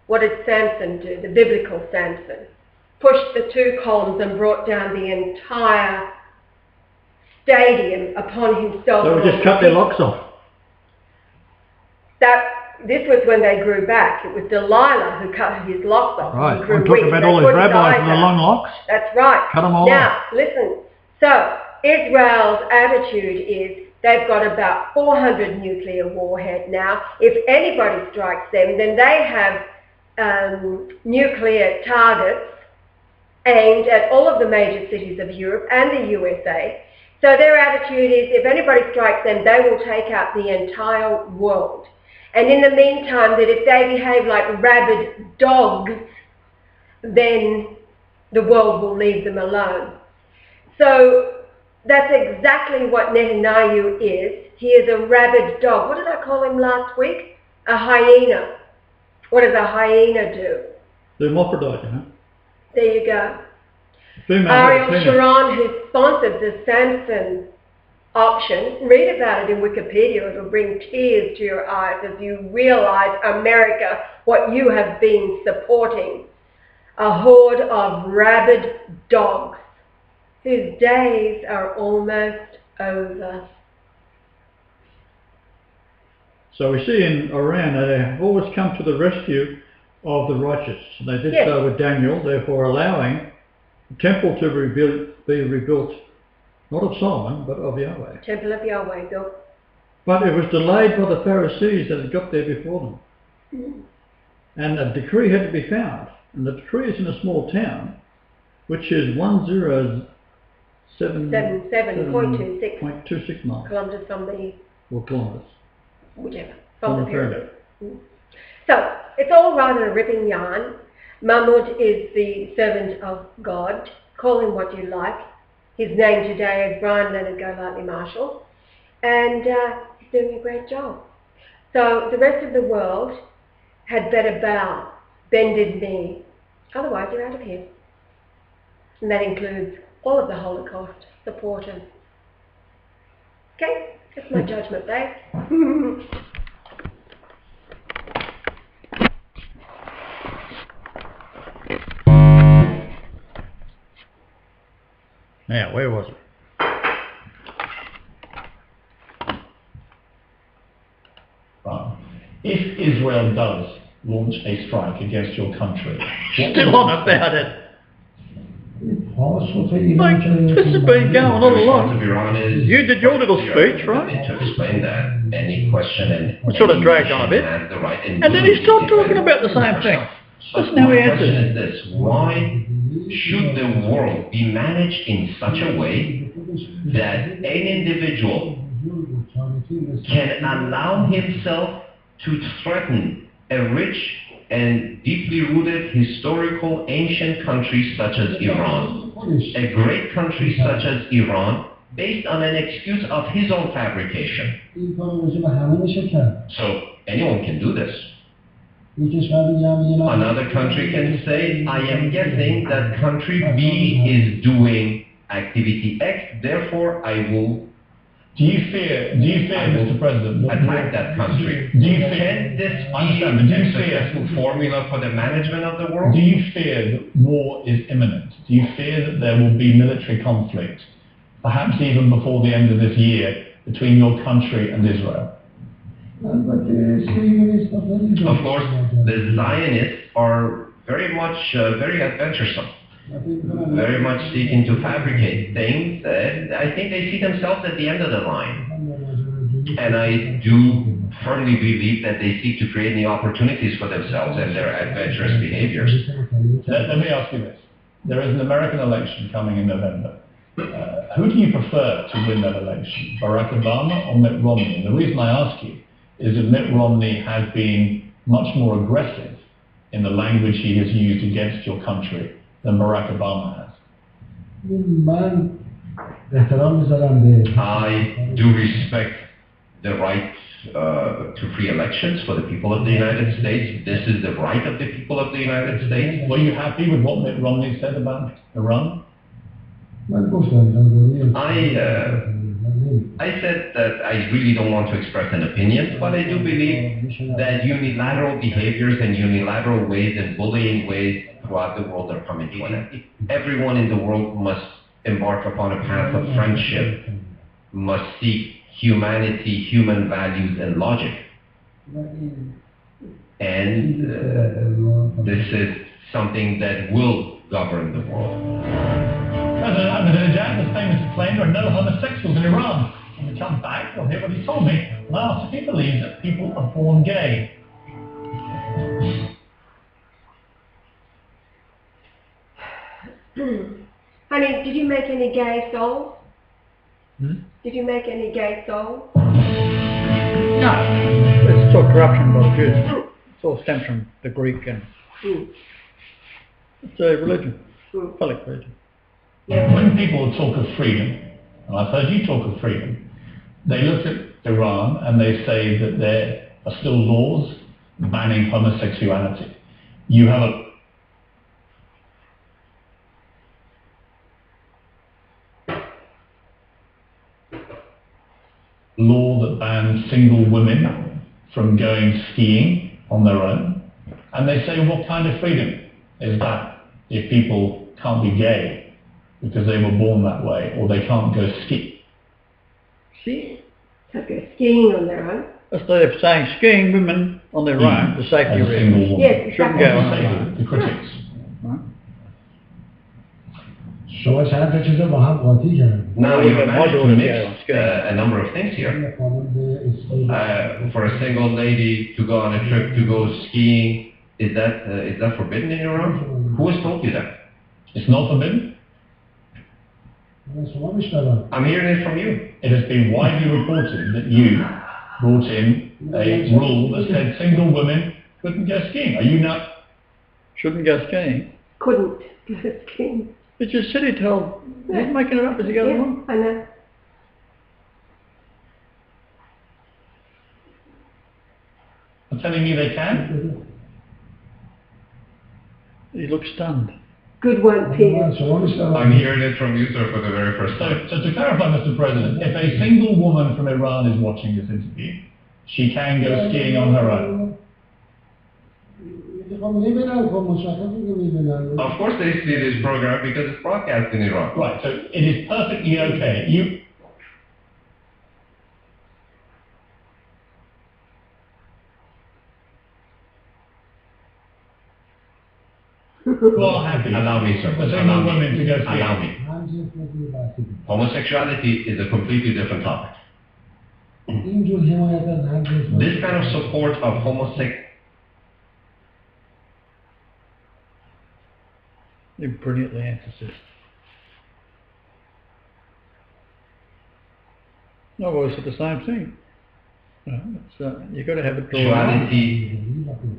What did Samson do? The biblical Samson pushed the 2 columns and brought down the entire stadium upon himself. So just cut their locks off. This was when they grew back. It was Delilah who cut his locks off. Right. I'm talking about all his rabbis with the long locks. That's right. Cut them all off. Now, listen. So, Israel's attitude is they've got about 400 nuclear warheads now. If anybody strikes them, then they have nuclear targets aimed at all of the major cities of Europe and the USA. So their attitude is if anybody strikes them, they will take out the entire world. And in the meantime, that if they behave like rabid dogs, then the world will leave them alone. So That's exactly what Netanyahu is. He is a rabid dog. What did I call him last week? A hyena. What does a hyena do? Hermaphrodite, you know. There you go. Female Ariel penis. Sharon, who sponsored the Samson auction, read about it in Wikipedia. It'll bring tears to your eyes as you realize, America, what you have been supporting. A horde of rabid dogs whose days are almost over. So we see in Iran that they have always come to the rescue of the righteous. They did so with Daniel, therefore allowing the temple to be rebuilt, not of Solomon, but of Yahweh. Temple of Yahweh built. But it was delayed by the Pharisees that had got there before them. And a decree had to be found. And the decree is in a small town, which is 107.26 miles. Kilometres from the... Or kilometres. Whichever. From the pyramid. So, it's all rather a ripping yarn. Mahmoud is the servant of God. Call him what you like. His name today is Brian Leonard Golightly Marshall. And he's doing a great job. So, the rest of the world had better bow, bended knee. Otherwise, you're out of here. And that includes all of the Holocaust supporters. Okay? That's my judgment, babe. Now, where was it? If Israel does launch a strike against your country, Still on about it. Like, this has been going on a lot. Of Iran is You did your little speech, right? to explain that any question and It sort of dragged on a bit. has the right And then he stopped talking about the same thing. Listen how he My question answers. is this: why should the world be managed in such a way that an individual can allow himself to threaten a rich and deeply rooted historical ancient country such as Iran, a great country such as Iran, based on an excuse of his own fabrication? So anyone can do this. Another country can say, I am guessing that country B is doing activity X, therefore I will do you fear, Mr. President, attack that country. Do you fear, Can this be understand, do a you fear, successful formula for the management of the world? do you fear that war is imminent? Do you fear that there will be military conflict, perhaps even before the end of this year, between your country and Israel? Of course, the Zionists are very much very adventuresome, very much seeking to fabricate things, and I think they see themselves at the end of the line. And I do firmly believe that they seek to create new opportunities for themselves and their adventurous behaviors. Let me ask you this. There is an American election coming in November. Who do you prefer to win that election, Barack Obama or Mitt Romney? And the reason I ask you is that Mitt Romney has been much more aggressive in the language he has used against your country than Barack Obama has. I do respect the right to free elections for the people of the United States. This is the right of the people of the United States. Were you happy with what Mitt Romney said about Iran? I said that I really don't want to express an opinion, but I do believe that unilateral behaviors and unilateral ways and bullying ways throughout the world are coming to an end. Everyone in the world must embark upon a path of friendship, must seek humanity, human values, and logic. And this is something that will govern the world. President Ahmadinejad was famous to claim there are no homosexuals in Iran. When we come back, we'll hear what he told me, and I asked if he believes that people are born gay. Honey, did you make any gay songs? Did you make any gay songs? No. It's all corruption by the Jews. It's all stems from the Greek and it's a religion. Catholic religion. When people talk of freedom, and I've heard you talk of freedom, they look at Iran and they say that there are still laws banning homosexuality. You have a law that bans single women from going skiing on their own, and they say, what kind of freedom is that if people can't be gay because they were born that way, or they can't go ski? Can't go skiing on their own. That's they're saying skiing women on their own, the safety As a single reasons. woman. Yes, Shouldn't exactly. go on Say their own. the critics. شما چند تا چیز با هم قاطی کردید. Now Well, you my managed to daughter mix goes skiing. a number of things here. قانون به اسرائیل For a single lady to go on a trip to go skiing, is that forbidden in Iran? Who has told you that? It's not forbidden. من شما میشنوم. I'm hearing it from you. It has been widely reported that you brought in a rule that said single women couldn't go skiing. Are you not? Shouldn't go skiing. Couldn't go skiing. It's just city told. He's making it up as he goes along. Yeah, I know. Are telling me they can? He looks stunned. Good one, Peter. من شما میشنوم. I'm hearing it from you, sir, for the very first time. So to clarify, Mr. President, if a single woman from Iran is watching this interview, she can go skiing on her own. خب میبینم خب مشخصه که میبینم. Of course they see this program because it's broadcast in Iran. Right, so it is perfectly okay. You are happy. Allow me, sir. For single women to go skiing. Allow me. من جنسیتی بحثی دارم. Homosexuality is a completely different topic. اینجور حمایت از هر جنس This kind of support of homosexuality. He brilliantly answers this. No, well, it's the same thing. You've got to have it drawn Sexuality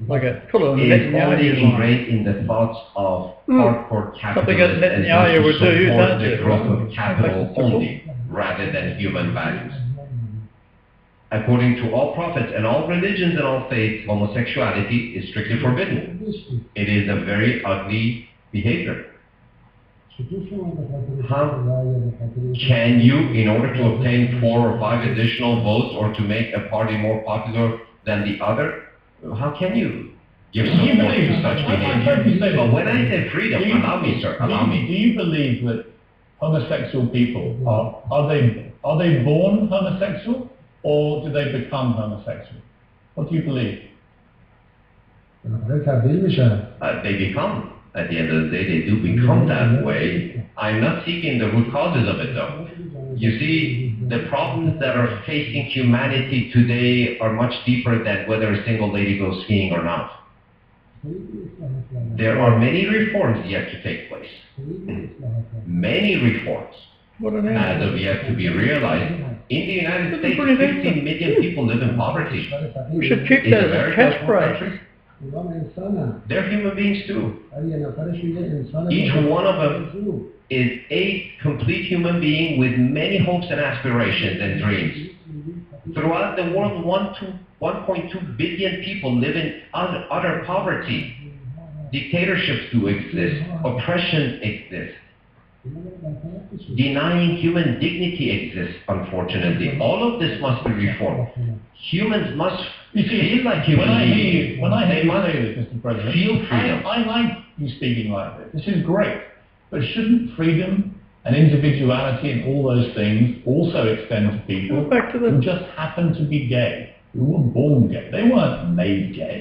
like a colour. is only ingrained in the thoughts of hardcore Something that capitalists and Netanyahu those would who do, support doesn't the it? growth of capital Makes it only, rather than human values. According to all prophets and all religions and all faiths, homosexuality is strictly forbidden. It is a very ugly behavior. چطور شما به خاطر How رأی به خاطر can you, in order to obtain 4 or 5 additional votes or to make a party more popular than the other, how can you give Do you support believe, to such I heard you say behavior? that. But when I say freedom, Do you- allow me, sir, allow do me. you believe that homosexual people are they born homosexual, or do they become homosexual? What do you believe? بالاخره تبدیل میشن. They become. At the end of the day, they do become that way. I'm not seeking the root causes of it, though. You see, the problems that are facing humanity today are much deeper than whether a single lady goes skiing or not. There are many reforms yet to take place. Many reforms. What an As of yet to be realized. In the United States, 15 million people live in poverty. We should keep It's that a as a very powerful catchphrase. country. اونا انسانن. They're human beings too. ولی یه نفرشون یه انسان. Each one of them is a complete human being with many hopes and aspirations and dreams. Throughout the world, 1.2 billion people live in utter poverty. Dictatorships do exist. Oppression exists. Denying human dignity exists, unfortunately. All of this must be reformed. Humans must feel like human beings. When I hear They you must say this, Mr. President, feel freedom. I like you speaking like this. This is great. But shouldn't freedom and individuality and all those things also extend to people Go back to the- who just happen to be gay, who were born gay? They weren't made gay.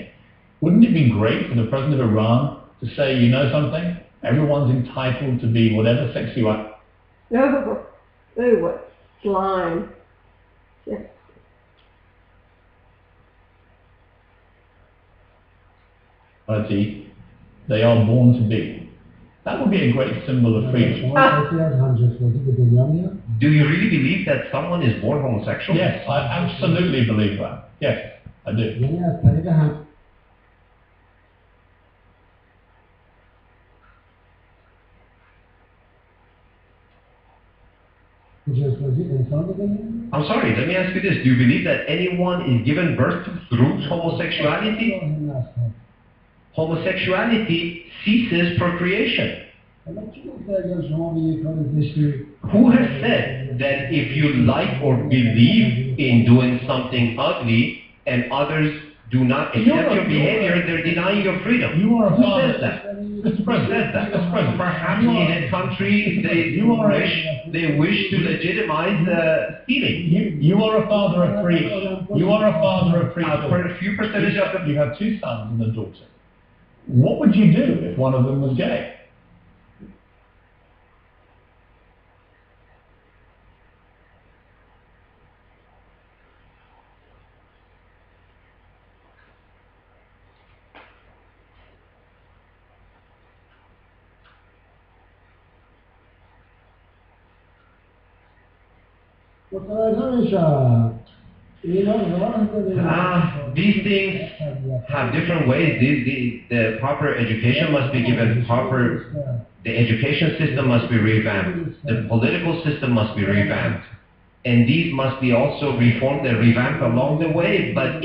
Wouldn't it be great for the President of Iran to say, you know something? Everyone's entitled to be whatever sex you are. Oh, what slime. Yes. They are born to be. That would be a great symbol of freedom. شما کسی از همجنسگرایی به دنیا میاد؟ Do you really believe that someone is born homosexual? Yes, I absolutely believe that. Yes, I do. یعنی از طریق هم I'm sorry, let me ask you this. Do you believe that anyone is given birth to through homosexuality? Homosexuality ceases procreation. Who has said that if you like or believe in doing something ugly and others do not accept your behavior, they're denying your freedom? You are a Who father. says that? Mr. President, Mr. President, Perhaps in a country they wish to legitimize stealing. You are a father of three. You are a father of three. For a few percentage of the You have two sons and a daughter. What would you do if one of them was gay? These things have different ways. The proper education must be given. The education system must be revamped. The political system must be revamped. And these must be also reformed and revamped along the way. But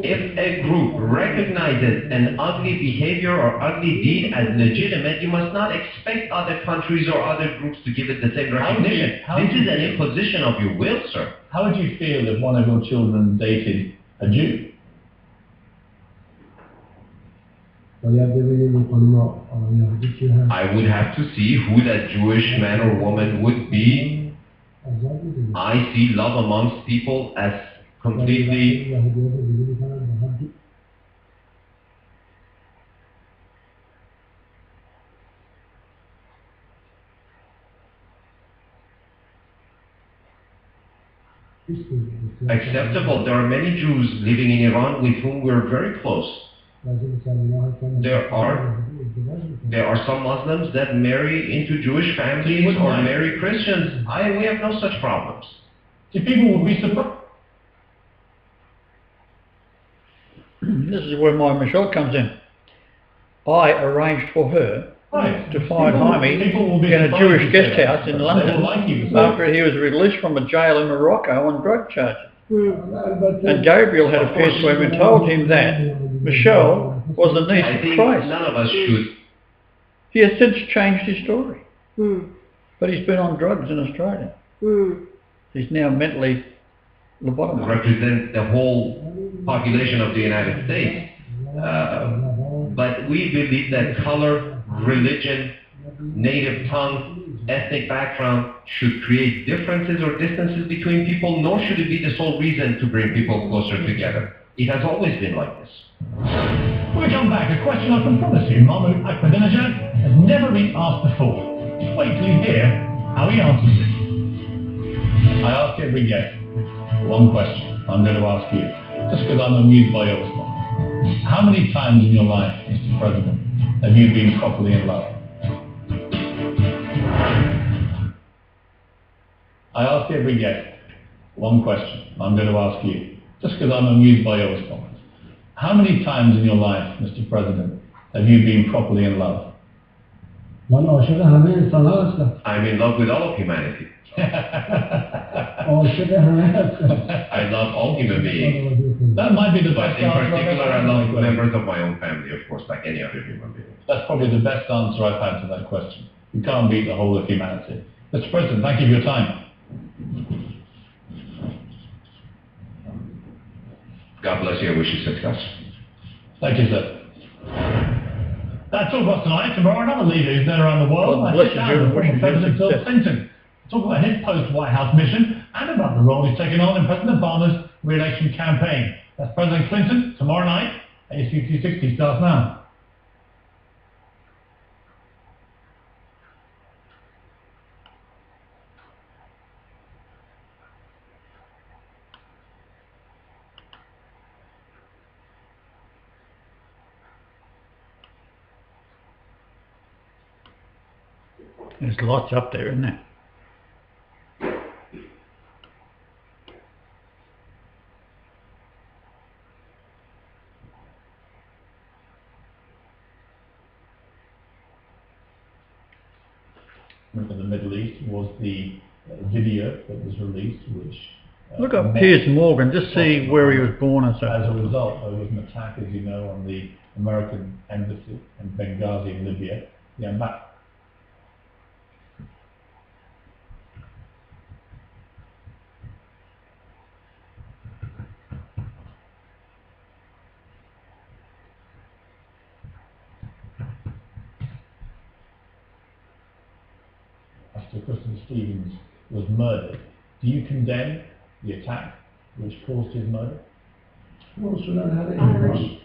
if a group recognizes an ugly behavior or ugly deed as legitimate, you must not expect other countries or other groups to give it the same recognition. This is an imposition of your will, sir. How would you feel if one of your children dated a Jew? I would have to see who that Jewish man or woman would be. I see love amongst people as completely acceptable. There are many Jews living in Iran with whom we're very close. There are some Muslims that marry into Jewish families or marry Christians. We have no such problems. See, people would be surprised. This is where my Michelle comes in. I arranged for her to find Jaime in a Jewish guest house in London after he was released from a jail in Morocco on drug charges. And Gabriel had appeared to him and told him that Michelle was the niece of Christ. None of us should. He has since changed his story. But he's been on drugs in Australia. He's now mentally lobotomized. Represent the whole population of the United States. But we believe that color, religion, native tongue, ethnic background should create differences or distances between people, nor should it be the sole reason to bring people closer together. It has always been like this. When we come back, a question I can promise you Mahmoud Ahmadinejad has never been asked before. Wait till you hear how he answers it. I ask every guest one question. I'm going to ask you, just because I'm amused by your response. How many times in your life, Mr. President, have you been properly in love? I ask every guest one question. I'm going to ask you, just because I'm amused by your response. How many times in your life, Mr. President, have you been properly in love? I'm in love with all of humanity. I love all human beings. That might be the But best in answer. particular, I love members of my own family, of course, like any other human being. That's probably the best answer I've had to that question. You can't beat the whole of humanity. Mr. President, thank you for your time. God bless you. I wish you success. Thank you, sir. That's all for us tonight. Tomorrow, another leader who's known around the world. God I bless sit you, down Jim. with former Wish you President Bill success. Clinton. Talk about his post-White House mission and about the role he's taken on in President Obama's re-election campaign. That's President Clinton tomorrow night. ACT 60 starts now. There's lots up there, isn't there? in the Middle East was the video that was released, which Look up Piers Morgan, just see where he was born and so. As a result, there was an attack, as you know, on the American embassy in Benghazi in Libya. Mr. Christopher Stevens was murdered. Do you condemn the attack which caused his murder? Irish.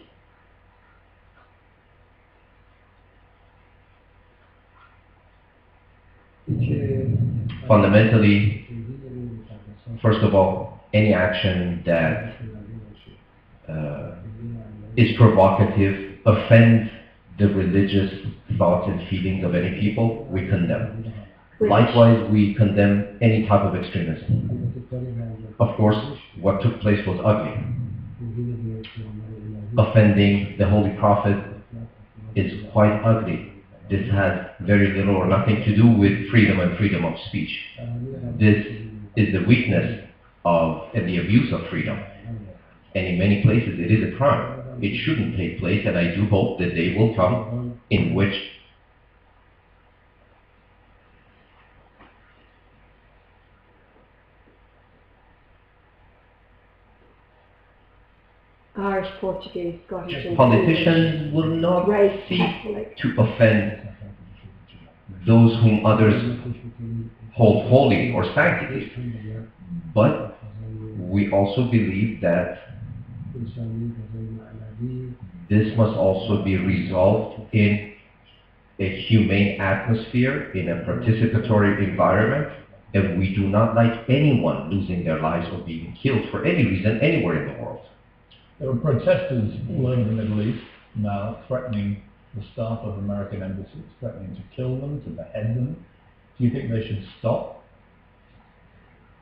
Fundamentally, first of all, any action that is provocative, offends the religious thoughts and feelings of any people, we condemn. Likewise, we condemn any type of extremism. Of course, what took place was ugly. Offending the Holy Prophet is quite ugly. This has very little or nothing to do with freedom and freedom of speech. This is the weakness of and the abuse of freedom. And in many places it is a crime. It shouldn't take place, and I do hope that day will come in which Irish, Portuguese, Scottish, politicians will not seek to offend those whom others hold holy or sanctity. But we also believe that this must also be resolved in a humane atmosphere, in a participatory environment, and we do not like anyone losing their lives or being killed for any reason anywhere in the world. There are protesters all over the Middle East now threatening the staff of American embassies, threatening to kill them, to behead them. Do you think they should stop?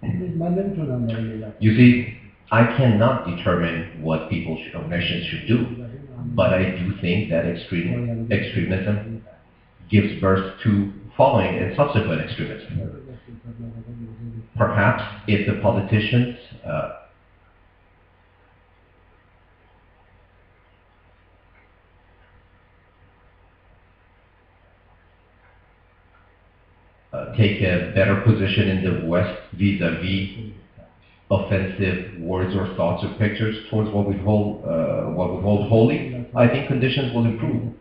You see, I cannot determine what people or nations should do, but I do think that extremism gives birth to following and subsequent extremism. Perhaps if the politicians take a better position in the West vis-a-vis offensive words or thoughts or pictures towards what we hold holy, I think conditions will improve.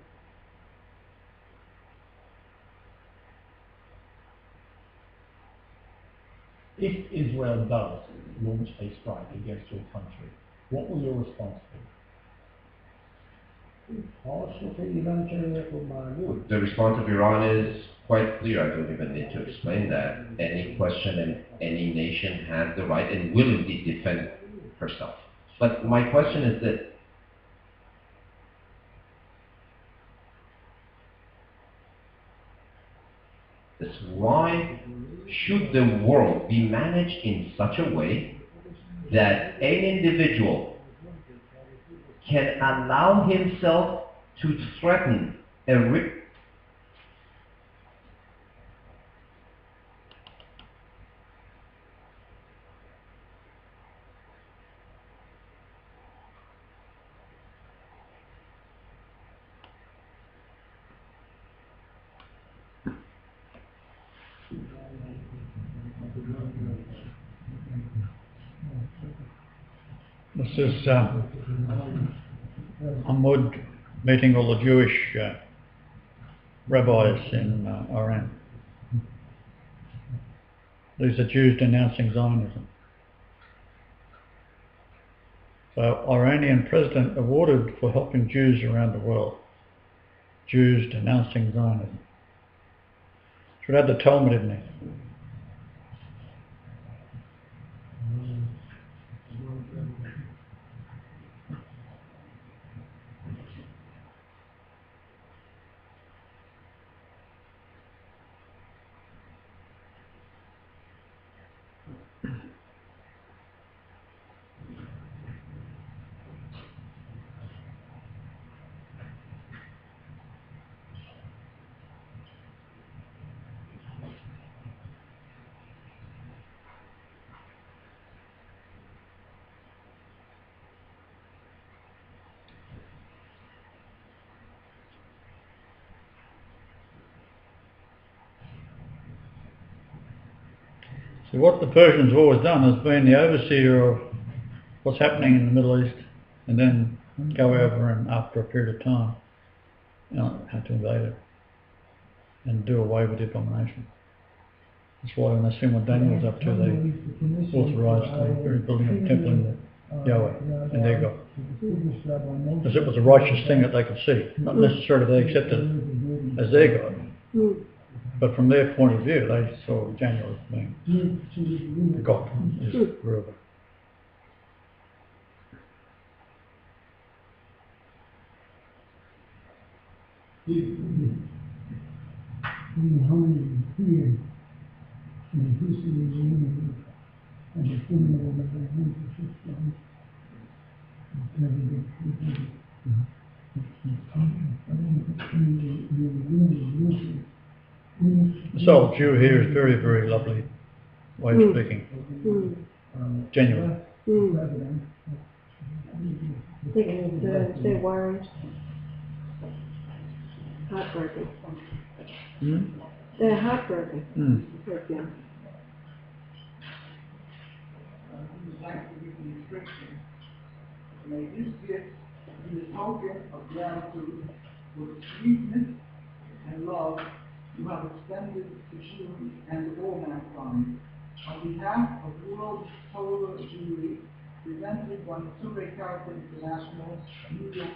If Israel does launch a strike against your country, what will your response be? The response of Iran is quite clear. I don't even need to explain that. Any question and any nation has the right and will indeed defend herself. But my question is this: why should the world be managed in such a way that an individual can allow himself to threaten a This is Hammud meeting all the Jewish rabbis in Iran. These are Jews denouncing Zionism. So Iranian president awarded for helping Jews around the world. Jews denouncing Zionism. Should have had the Talmud in there. So what the Persians have always done is been the overseer of what's happening in the Middle East, and then go over and after a period of time, have to invade it and do away with the abomination. That's why when they see what Daniel was up to, they authorised the rebuilding of the temple in Yahweh and their God. Because it was a righteous thing that they could see. Not necessarily they accepted it as their God. But from their point of view, they saw Daniel as being God, his ruler. The old Jew here is very, very lovely way of speaking. Genuine. They're worried. Heartbroken. They're heartbroken. May this gift be a token of gratitude for the sweetness and love you have extended to Jews and all mankind. On behalf of World Torah Jewry, presented by Surrey Character International, New York.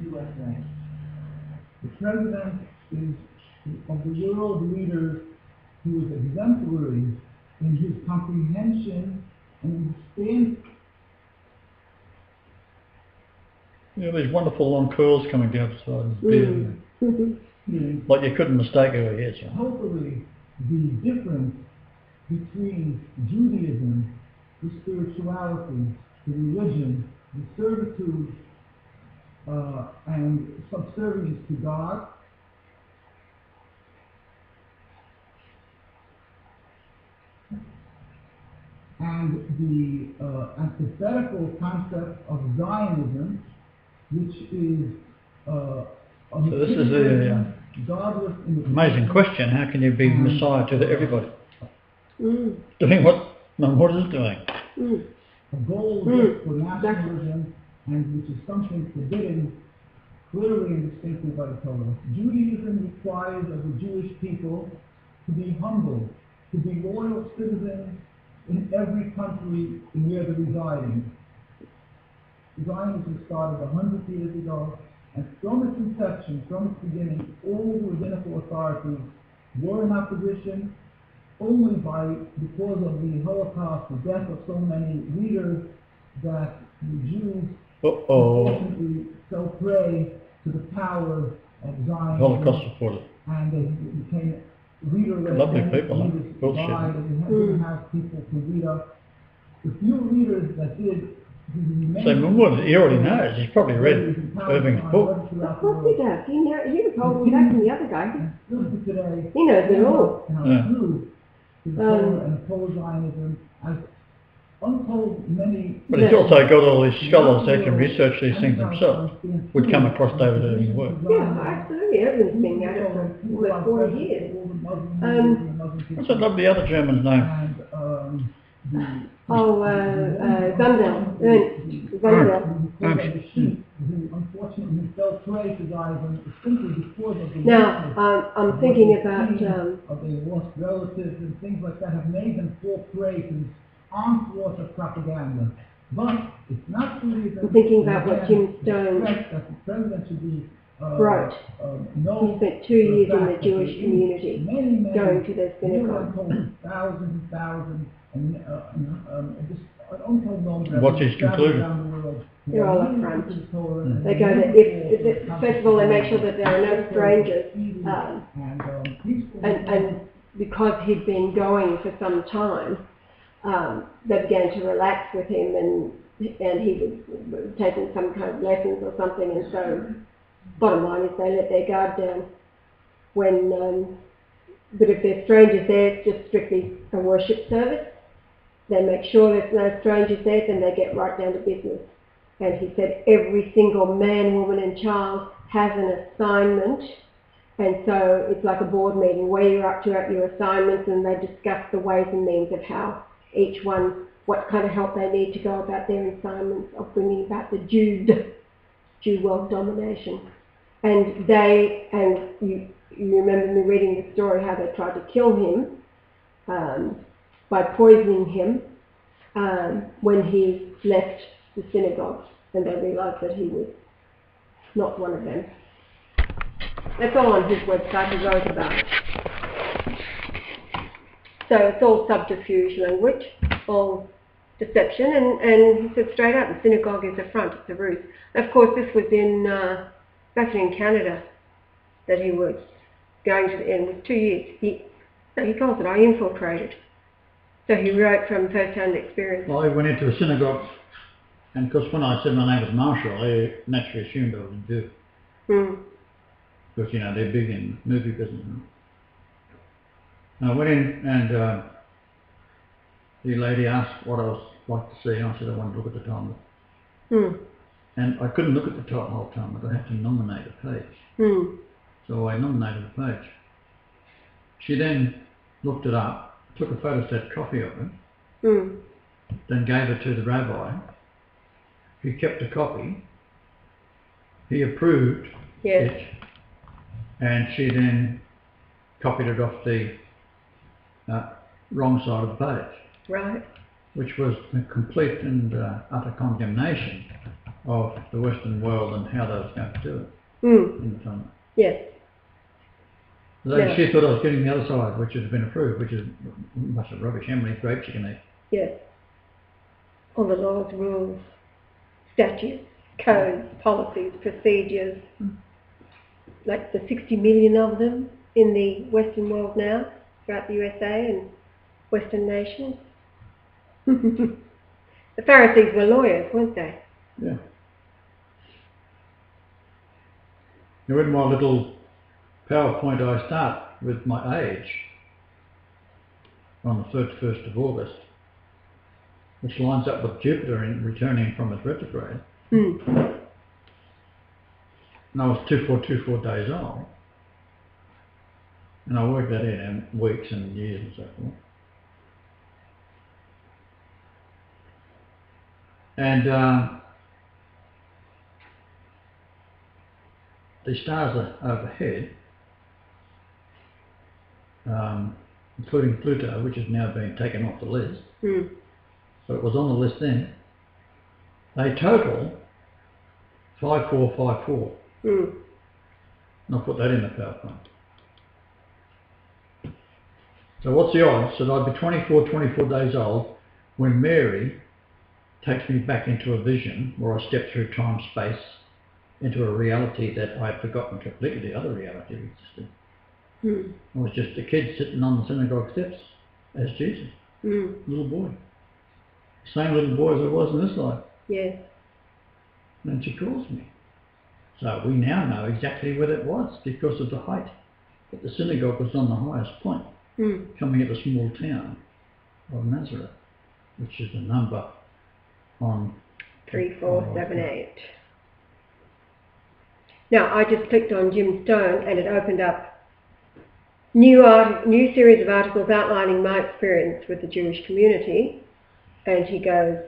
USA. The President is of the world leaders who is exemplary in his comprehension and understanding. Yeah, these wonderful long curls coming down the side of his beard. Like you couldn't mistake who he is. Hopefully, the difference between Judaism, the spirituality, the religion, the servitude, and subservience to God, and the antithetical concept of Zionism, which is so this is the amazing question: how can you be Messiah to everybody? Doing what is doing? A goal for nationalism, and which is something forbidden clearly and distinctly by the Torah. Judaism requires of the Jewish people to be humble, to be loyal citizens in every country in where they're residing. Zionism started 100 years ago, and from its inception, from its beginning, all the rabbinical authorities were in opposition only because of the Holocaust, the death of so many leaders, that the Jews unfortunately fell prey to the power of Zionism. Holocaust supporters. And they became leaderless. Lovely people, huh? Bullshit. Died, and they didn't have people to lead up. The few leaders that did. So he already knows. He's probably read Irving's book. Of course he does. He was holding back from the other guy. He knows it all. And oppose Zionism as untold many. But he's also got all these scholars that can research these things themselves, would come across David Irving's work. Yeah, absolutely. Everything's been at it for almost 40 years. What's that lovely other German's name? Zundel. Unfortunately, fell prey to Zionism simply because of the. Now, I'm thinking about. Of their lost relatives and things like that have made them fall prey to this onslaught of propaganda. But it's not Judaism. I'm thinking about what Jim Stone that the president should be. Wrote. He spent 2 years in the Jewish community, going to their synagogue. Thousands and thousands, and just untold numbers. What's his conclusion? They're all up front. They go to, first of all, they make sure that there are no strangers, and because he'd been going for some time, they began to relax with him, and he was taking some kind of lessons or something, and so bottom line is they let their guard down. But if there's strangers there, it's just strictly a worship service. They make sure there's no strangers there, then they get right down to business. And he said every single man, woman and child has an assignment. And so it's like a board meeting where you're up to at your assignments, and they discuss the ways and means of how each one, what kind of help they need to go about their assignments of bringing about the Jew world domination. And you remember me reading the story how they tried to kill him by poisoning him when he left the synagogue, and they realised that he was not one of them. That's all on his website. He wrote about it. So it's all subterfuge language, all deception, and he said straight out, the synagogue is a front, it's a ruse. Of course, this was back in Canada that he was going to the end. It was 2 years. He calls it, I infiltrated. So he wrote from first-hand experience. Well, I went into a synagogue, and of course when I said my name was Marshall, I naturally assumed I was a Jew. Because, you know, they're big in movie business. And I went in, and the lady asked what I was like to see, and I said I wanted to look at the Talmud. And I couldn't look at the whole Talmud, I had to nominate a page. So I nominated a page. She then looked it up, took a photostat copy of it, then gave it to the rabbi. He kept a copy. He approved it, and she then copied it off the wrong side of the page. Right. Which was a complete and utter condemnation of the Western world and how they was going to do it in the Talmud. Yes. So she thought I was getting the other side, which has been approved, which is a bunch of rubbish. How many grapes you can eat? Yes. All the laws, rules, statutes, codes, policies, procedures, like the 60 million of them in the Western world now, throughout the USA and Western nations. The Pharisees were lawyers, weren't they? Yeah. Now in my little PowerPoint I start with my age on the 31st of August, which lines up with Jupiter returning from its retrograde. And I was 2424 days old. And I worked that in weeks and years and so forth. And the stars are overhead, including Pluto, which has now been taken off the list. So it was on the list then. They total 5454. And I'll put that in the PowerPoint. So what's the odds that I'd be 24 days old when Mary takes me back into a vision where I step through time, space, into a reality that I had forgotten completely, the other reality existed. I was just a kid sitting on the synagogue steps as Jesus, little boy. Same little boy as I was in this life. Yes. And she calls me. So we now know exactly where that was because of the height. But the synagogue was on the highest point, coming out of a small town of Nazareth, which is the number on 3478. Now I just clicked on Jim Stone and it opened up new series of articles outlining my experience with the Jewish community. And he goes,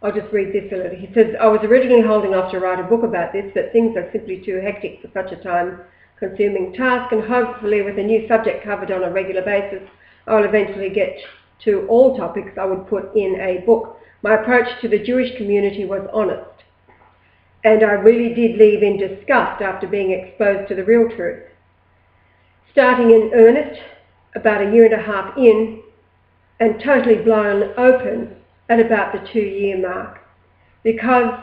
I'll just read this a little. He says, I was originally holding off to write a book about this, but things are simply too hectic for such a time-consuming task, and hopefully with a new subject covered on a regular basis, I will eventually get to all topics I would put in a book. My approach to the Jewish community was honest, and I really did leave in disgust after being exposed to the real truth. Starting in earnest about a year and a half in, and totally blown open at about the 2-year mark, because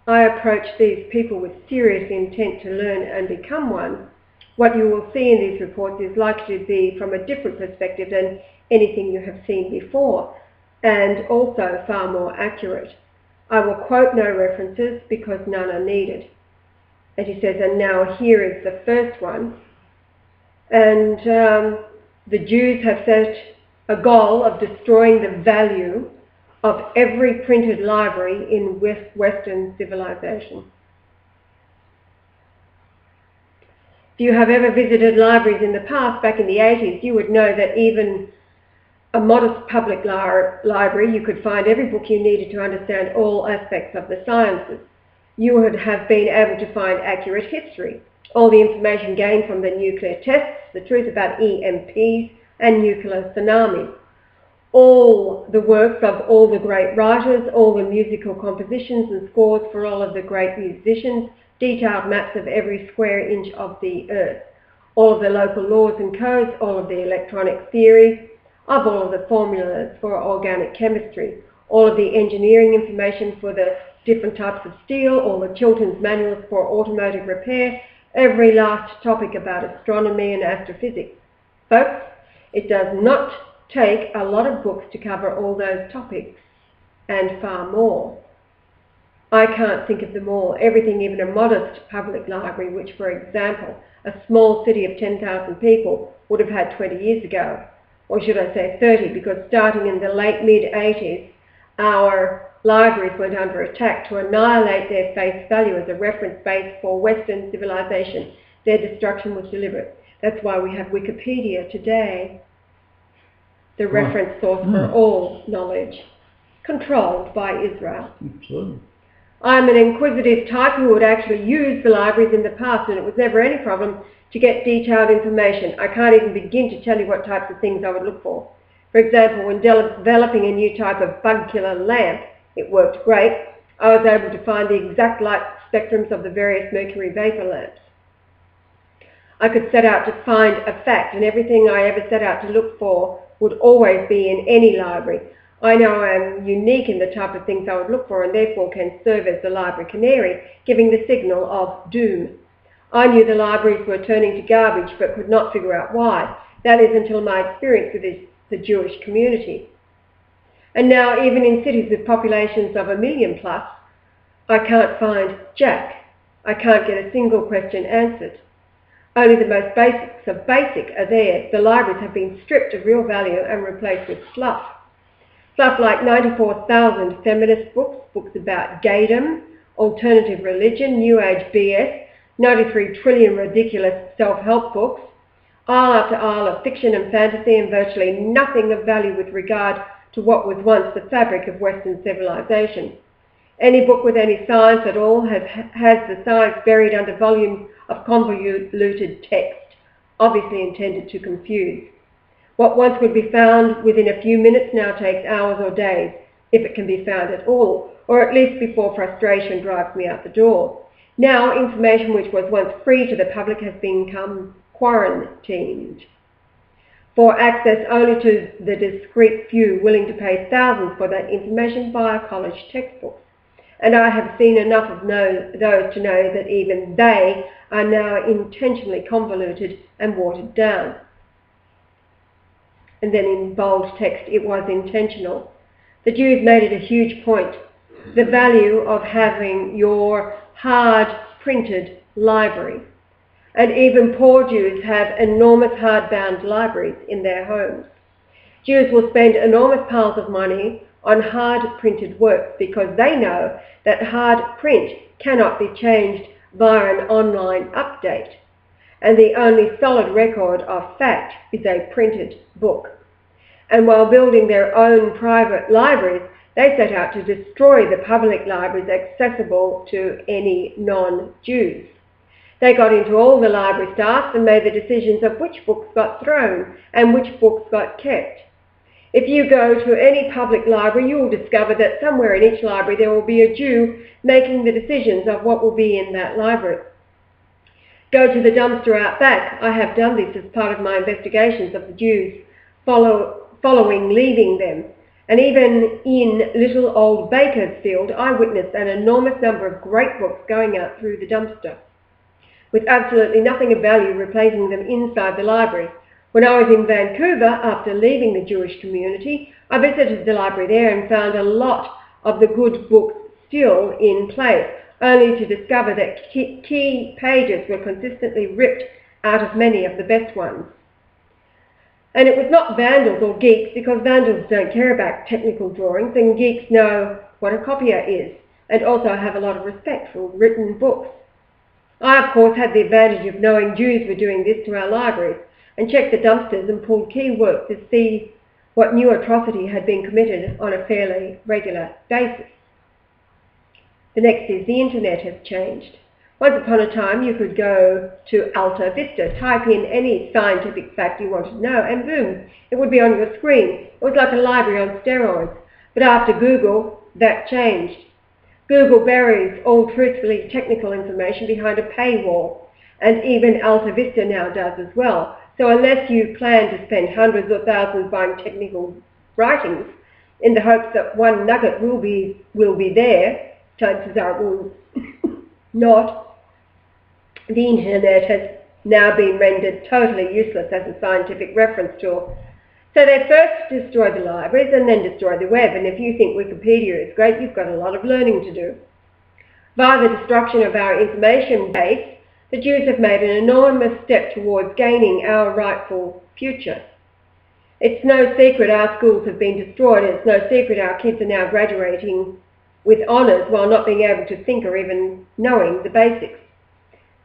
I approached these people with serious intent to learn and become one. What you will see in these reports is likely to be from a different perspective than anything you have seen before, and also far more accurate. I will quote no references because none are needed. And he says, and now here is the first one. And the Jews have set a goal of destroying the value of every printed library in Western civilization. If you have ever visited libraries in the past, back in the 80s, you would know that even a modest public library, you could find every book you needed to understand all aspects of the sciences. You would have been able to find accurate history, all the information gained from the nuclear tests, the truth about EMPs and nuclear tsunamis, all the works of all the great writers, all the musical compositions and scores for all of the great musicians, detailed maps of every square inch of the earth, all of the local laws and codes, all of the electronic theory, of all of the formulas for organic chemistry, all of the engineering information for the different types of steel, all the Chilton's manuals for automotive repair, every last topic about astronomy and astrophysics. Folks, it does not take a lot of books to cover all those topics and far more. I can't think of them all. Everything even a modest public library, which, for example, a small city of 10,000 people would have had 20 years ago. Or should I say 30, because starting in the late mid-80s, our libraries went under attack to annihilate their face value as a reference base for Western civilization. Their destruction was deliberate. That's why we have Wikipedia today, the reference source for all knowledge, controlled by Israel. Absolutely. I'm an inquisitive type who would actually use the libraries in the past, and it was never any problem to get detailed information. I can't even begin to tell you what types of things I would look for. For example, when developing a new type of bug killer lamp, it worked great. I was able to find the exact light spectrums of the various mercury vapor lamps. I could set out to find a fact, and everything I ever set out to look for would always be in any library. I know I am unique in the type of things I would look for, and therefore can serve as the library canary, giving the signal of doom. I knew the libraries were turning to garbage, but could not figure out why. That is until my experience with the Jewish community. And now, even in cities with populations of 1 million plus, I can't find Jack. I can't get a single question answered. Only the most basics of basic are there. The libraries have been stripped of real value and replaced with fluff. Stuff like 94,000 feminist books, books about gaydom, alternative religion, New Age BS, 93 trillion ridiculous self-help books, aisle after aisle of fiction and fantasy, and virtually nothing of value with regard to what was once the fabric of Western civilization. Any book with any science at all has the science buried under volumes of convoluted text, obviously intended to confuse. What once would be found within a few minutes now takes hours or days, if it can be found at all, or at least before frustration drives me out the door. Now, information which was once free to the public has become quarantined for access only to the discreet few willing to pay thousands for that information via college textbooks. And I have seen enough of those to know that even they are now intentionally convoluted and watered down. And then in bold text, it was intentional. The Jews made it a huge point. The value of having your hard printed library. And even poor Jews have enormous hardbound libraries in their homes. Jews will spend enormous piles of money on hard printed works because they know that hard print cannot be changed via an online update. And the only solid record of fact is a printed book. And while building their own private libraries, they set out to destroy the public libraries accessible to any non-Jews. They got into all the library staffs and made the decisions of which books got thrown and which books got kept. If you go to any public library, you will discover that somewhere in each library there will be a Jew making the decisions of what will be in that library. Go to the dumpster out back. I have done this as part of my investigations of the Jews following leaving them. And even in little old Bakersfield, I witnessed an enormous number of great books going out through the dumpster, with absolutely nothing of value replacing them inside the library. When I was in Vancouver, after leaving the Jewish community, I visited the library there and found a lot of the good books still in place, only to discover that key pages were consistently ripped out of many of the best ones. And it was not vandals or geeks, because vandals don't care about technical drawings, and geeks know what a copier is, and also have a lot of respect for written books. I, of course, had the advantage of knowing Jews were doing this to our libraries, and checked the dumpsters and pulled key work to see what new atrocity had been committed on a fairly regular basis. The next is the internet has changed. Once upon a time, you could go to Alta Vista, type in any scientific fact you wanted to know, and boom, it would be on your screen. It was like a library on steroids. But after Google, that changed. Google buries all truthfully technical information behind a paywall, and even Alta Vista now does as well. So unless you plan to spend hundreds or thousands buying technical writings in the hopes that one nugget will be there, chances are it will not. The internet has now been rendered totally useless as a scientific reference tool. So they first destroyed the libraries and then destroyed the web, and if you think Wikipedia is great, you've got a lot of learning to do. Via the destruction of our information base, the Jews have made an enormous step towards gaining our rightful future. It's no secret our schools have been destroyed, and it's no secret our kids are now graduating with honours while not being able to think or even knowing the basics.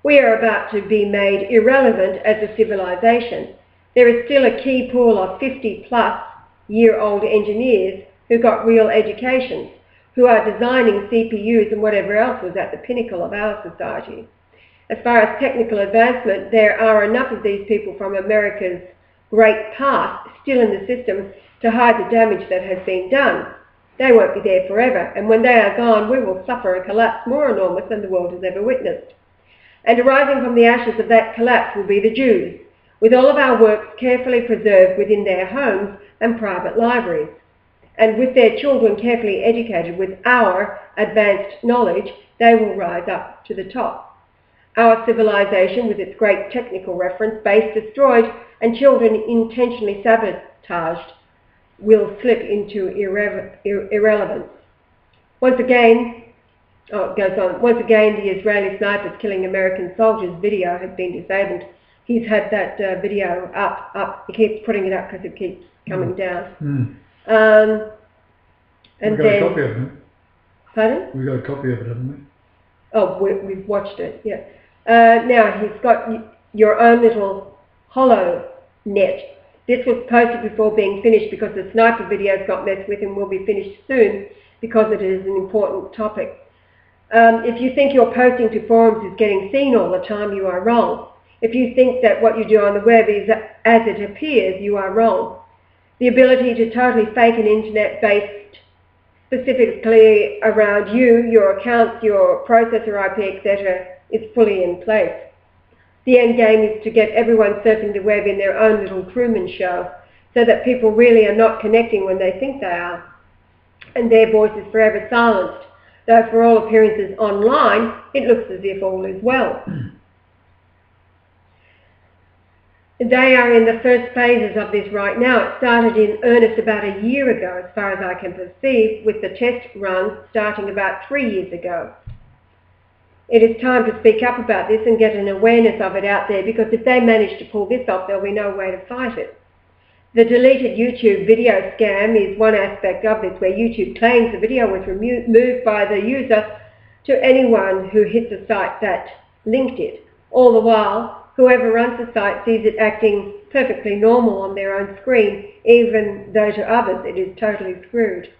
We are about to be made irrelevant as a civilization. There is still a key pool of 50-plus-year-old engineers who got real educations, who are designing CPUs and whatever else was at the pinnacle of our society. As far as technical advancement, there are enough of these people from America's great past still in the system to hide the damage that has been done. They won't be there forever, and when they are gone, we will suffer a collapse more enormous than the world has ever witnessed. And arising from the ashes of that collapse will be the Jews, with all of our works carefully preserved within their homes and private libraries, and with their children carefully educated with our advanced knowledge, they will rise up to the top. Our civilization, with its great technical reference base destroyed and children intentionally sabotaged, will slip into irrelevance. Once again, it goes on. Once again, the Israeli snipers killing American soldiers video has been disabled. He's had that video up. He keeps putting it up because it keeps coming down. And we got a copy of it. Pardon? We got a copy of it, haven't we? Oh, we've watched it, yeah. Now, he's got your own little hollow net. This was posted before being finished because the sniper videos got messed with and will be finished soon because it is an important topic. If you think your posting to forums is getting seen all the time, you are wrong. If you think that what you do on the web is as it appears, you are wrong. The ability to totally fake an internet based specifically around you, your accounts, your processor IP, etc. is fully in place. The end game is to get everyone surfing the web in their own little Truman show, so that people really are not connecting when they think they are, and their voice is forever silenced, though for all appearances online, it looks as if all is well. They are in the first phases of this right now. It started in earnest about a year ago, as far as I can perceive, with the test run starting about 3 years ago. It is time to speak up about this and get an awareness of it out there, because if they manage to pull this off, there'll be no way to fight it. The deleted YouTube video scam is one aspect of this, where YouTube claims the video was removed by the user to anyone who hits a site that linked it. All the while, whoever runs the site sees it acting perfectly normal on their own screen, even though to others it is totally screwed.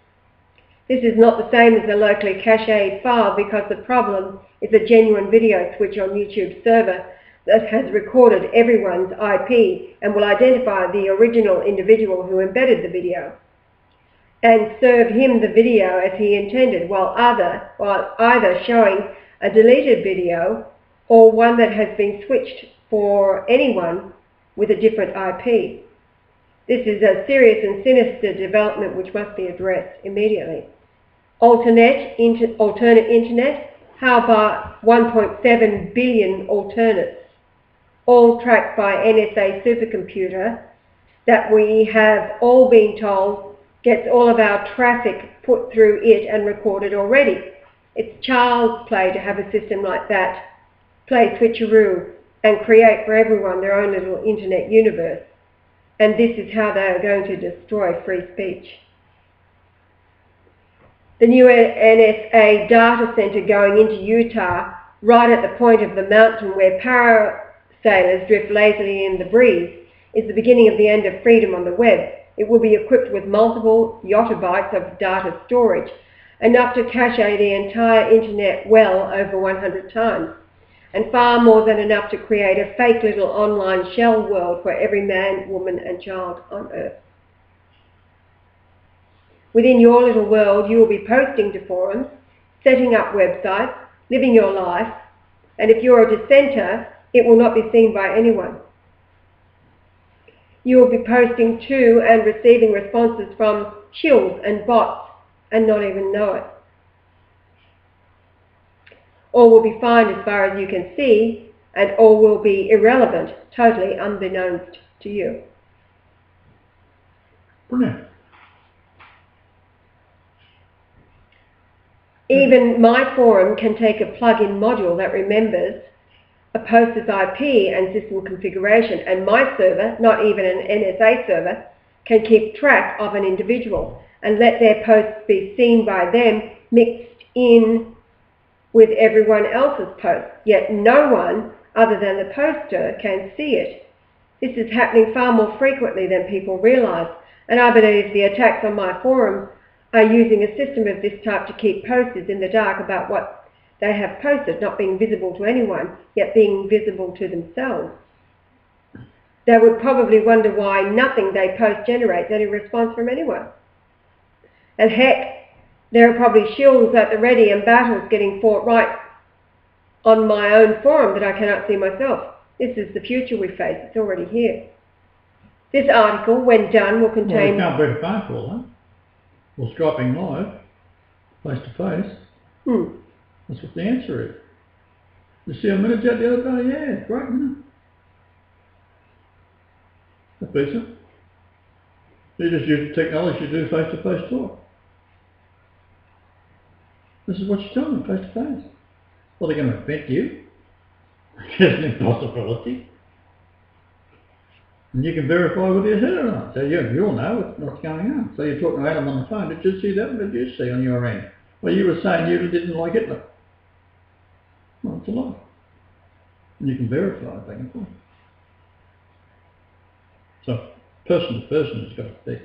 This is not the same as a locally cached file, because the problem is a genuine video switch on YouTube's server that has recorded everyone's IP and will identify the original individual who embedded the video and serve him the video as he intended, while either showing a deleted video or one that has been switched for anyone with a different IP. This is a serious and sinister development which must be addressed immediately. Alternate internet, how about 1.7 billion alternates, all tracked by NSA supercomputer that we have all been told gets all of our traffic put through it and recorded already. It's child's play to have a system like that play switcheroo and create for everyone their own little internet universe. and this is how they are going to destroy free speech. The new NSA data center going into Utah, right at the point of the mountain where parasailers drift lazily in the breeze, is the beginning of the end of freedom on the web. It will be equipped with multiple yottabytes of data storage, enough to cache the entire internet well over 100 times, and far more than enough to create a fake little online shell world for every man, woman and child on Earth. Within your little world, you will be posting to forums, setting up websites, living your life, and if you're a dissenter, it will not be seen by anyone. You will be posting to and receiving responses from shills and bots and not even know it. All will be fine as far as you can see, and all will be irrelevant, totally unbeknownst to you. Brilliant. Even my forum can take a plug-in module that remembers a poster's IP and system configuration, and my server, not even an NSA server, can keep track of an individual and let their posts be seen by them mixed in with everyone else's posts, yet no one other than the poster can see it. This is happening far more frequently than people realise, and I believe the attacks on my forum are using a system of this type to keep posters in the dark about what they have posted, not being visible to anyone, yet being visible to themselves. They would probably wonder why nothing they post generates any response from anyone. And heck, there are probably shills at the ready and battles getting fought right on my own forum that I cannot see myself. This is the future we face. It's already here. This article, when done, will contain... Well, we can't beat a phone call, huh? Or Skyping live, face to face. That's what the answer is. You see a minute out the other day? Yeah, it's great, isn't it? That beats it. You just use technology to do face to face talk. This is what you're telling them, face to face. Well, they're going to invent you. It's an impossibility. And you can verify whether you said it or not. So you'll know what's going on. So you're talking to Adam on the phone. Did you see that? What did you see on your end? Well, you were saying you didn't like Hitler. Well, it's a lie. And you can verify it back and forth. So person to person has got to be,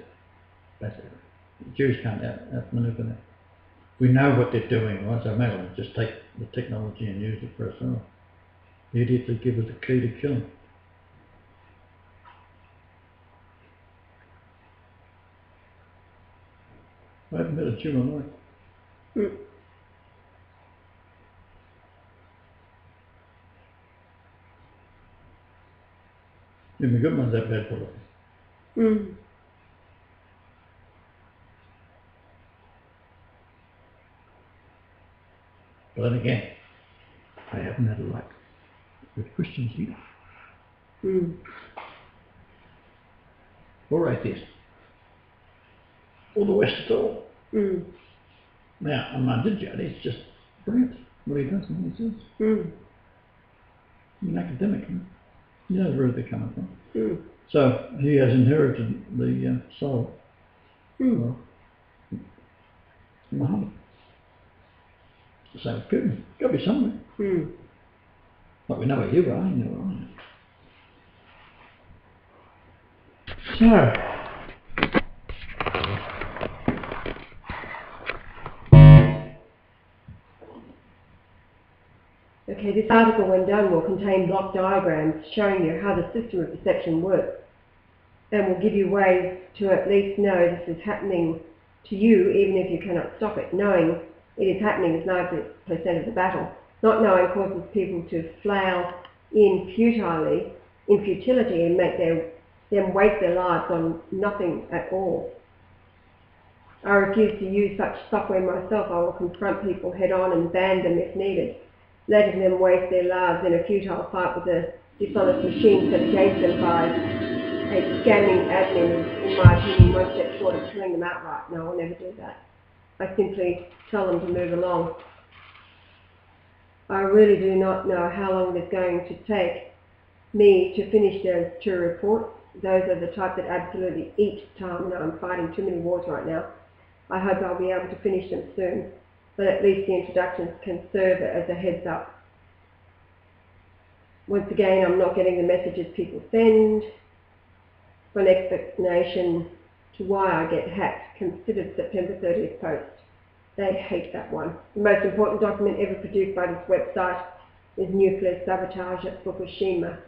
basically. The Jews can't out-maneuver that. We know what they're doing, right? So maybe we'll just take the technology and use it for ourselves. The idiots that give us the key to kill them. I haven't met a Jew in life. Even the good ones have bad politics. But then again, I haven't had a luck with Christians either. Or atheists. Or the West at all. Now, Ahmadinejad is just brilliant what he does and what he says. He's an academic, huh? He knows where they're coming from. So he has inherited the soul of Muhammad. The same with Putin. Got to be somewhere. Like we know where you are, you know where I am. So, okay, this article, when done, will contain block diagrams showing you how the system of perception works, and will give you ways to at least know this is happening to you, even if you cannot stop it. Knowing it is happening is 90% of the battle. Not knowing causes people to flail in futility and make them waste their lives on nothing at all. I refuse to use such software myself. I will confront people head on and ban them if needed, letting them waste their lives in a futile fight with a dishonest machine set against them by a scamming admin, in my opinion, one step short of killing them outright. No, I'll never do that. I simply tell them to move along. I really do not know how long it is going to take me to finish those 2 reports, those are the type that absolutely eat time. I'm fighting too many wars right now. I hope I'll be able to finish them soon, but at least the introductions can serve as a heads up. Once again, I'm not getting the messages people send. For an explanation to why I get hacked, considered September 30th post. They hate that one. The most important document ever produced by this website is nuclear sabotage at Fukushima.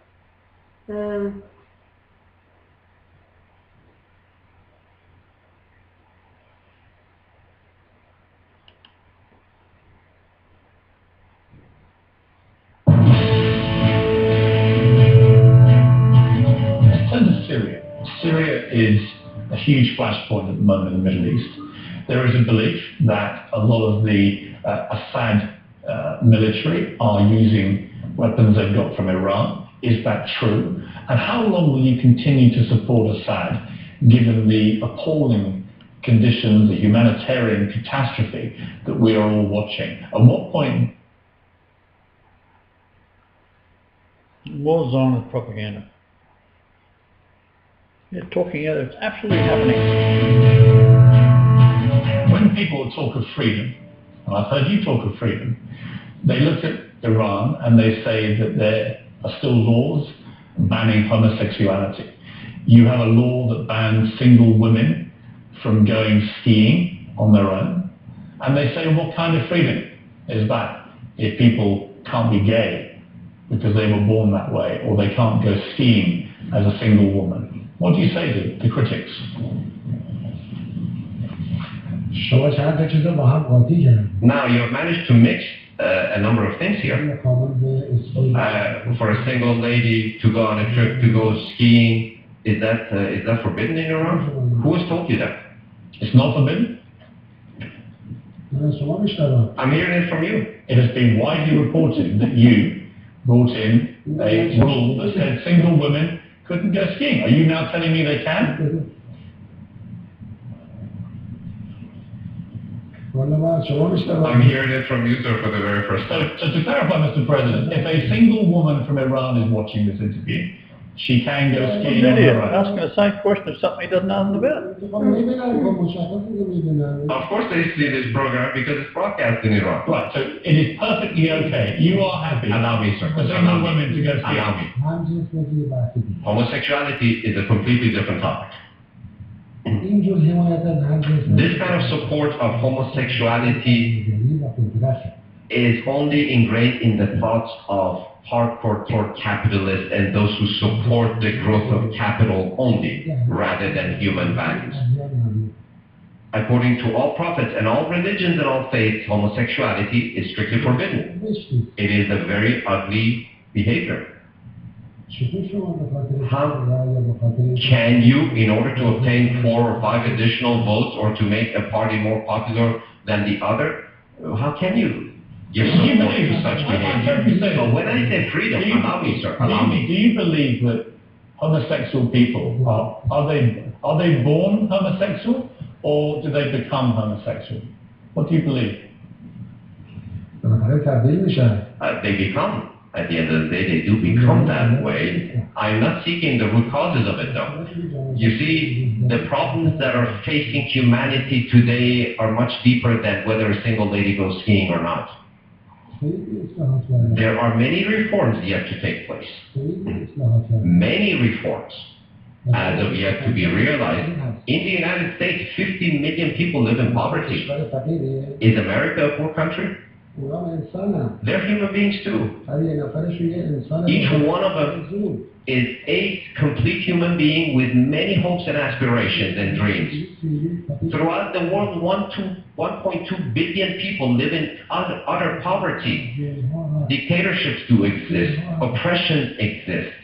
Syria is a huge flashpoint at the moment in the Middle East. There is a belief that a lot of the Assad military are using weapons they've got from Iran. Is that true? And how long will you continue to support Assad, given the appalling conditions, the humanitarian catastrophe that we are all watching? At what point? War zone is propaganda. You're talking, it's absolutely happening. When people talk of freedom, and I've heard you talk of freedom, they look at Iran and they say that there are still laws banning homosexuality. You have a law that bans single women from going skiing on their own. And they say, what kind of freedom is that if people can't be gay because they were born that way, or they can't go skiing as a single woman? What do you say to the critics? Now you have managed to mix a number of things here. For a single lady to go on a trip to go skiing, is that forbidden in Iran? Who has told you that? It's not forbidden. I'm hearing it from you. It has been widely reported that you brought in a rule that said single women couldn't go skiing. Are you now telling me they can? I'm hearing it from you, sir, for the very first time. So to clarify, Mr. President, if a single woman from Iran is watching this interview, she can go skiing on her own. Asking the same question of something he doesn't know nothing about. Of course they see this program because it's broadcast in Iran. Right, so it is perfectly okay. You are happy. Allow me, sir. For single women to go skiing. Allow me. Homosexuality is a completely different topic. This kind of support of homosexuality is only ingrained in the thoughts of hardcore capitalists and those who support the growth of capital only, rather than human values. According to all prophets and all religions and all faiths, homosexuality is strictly forbidden. It is a very ugly behavior. How can you, in order to obtain 4 or 5 additional votes or to make a party more popular than the other, how can you give support to such behavior? But when I say freedom, allow me, sir, allow me. Do you believe that homosexual people are they born homosexual, or do they become homosexual? What do you believe? They become. At the end of the day, they do become that way. I'm not seeking the root causes of it, though. You see, the problems that are facing humanity today are much deeper than whether a single lady goes skiing or not. There are many reforms yet to take place. Many reforms as of yet to be realized. In the United States, 50 million people live in poverty. Is America a poor country? They're human beings too. Each one of them is a complete human being with many hopes and aspirations and dreams. Throughout the world, 1.2 billion people live in utter poverty. Dictatorships do exist. Oppression exists.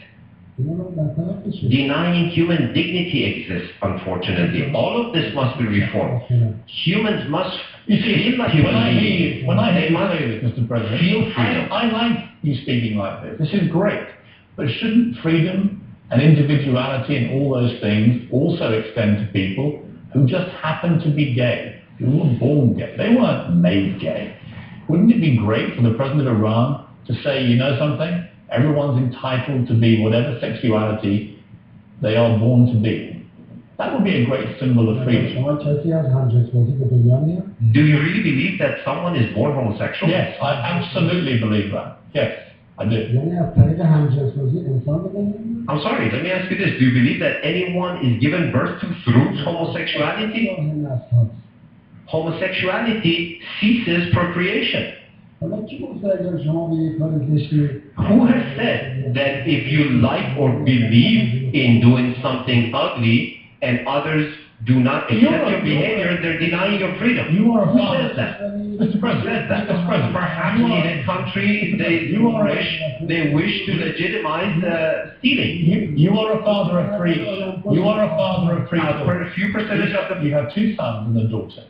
Denying human dignity exists, unfortunately. All of this must be reformed. Humans must feel like human beings. When I hear you say this, Mr. President, feel freedom. I like you speaking like this. This is great. But shouldn't freedom and individuality and all those things also extend to people who just happen to be gay, who were born gay? They weren't made gay. Wouldn't it be great for the President of Iran to say, you know something? Everyone's entitled to be whatever sexuality They are born to be. That would be a great symbol of freedom. Do you really believe that someone is born homosexual? Yes, I absolutely believe that. Yes, I do. I'm sorry, let me ask you this. Do you believe that anyone is given birth to through homosexuality? Homosexuality ceases procreation. Who has said that if you like or believe in doing something ugly and others do not accept your behavior, they're denying your freedom? You are a Who father. says that? Mr. President, Who says that? Mr. President, Perhaps in a country they wish to legitimize stealing. You are a father of three. You are a father of three. For a few percentage of the You have 2 sons and a daughter.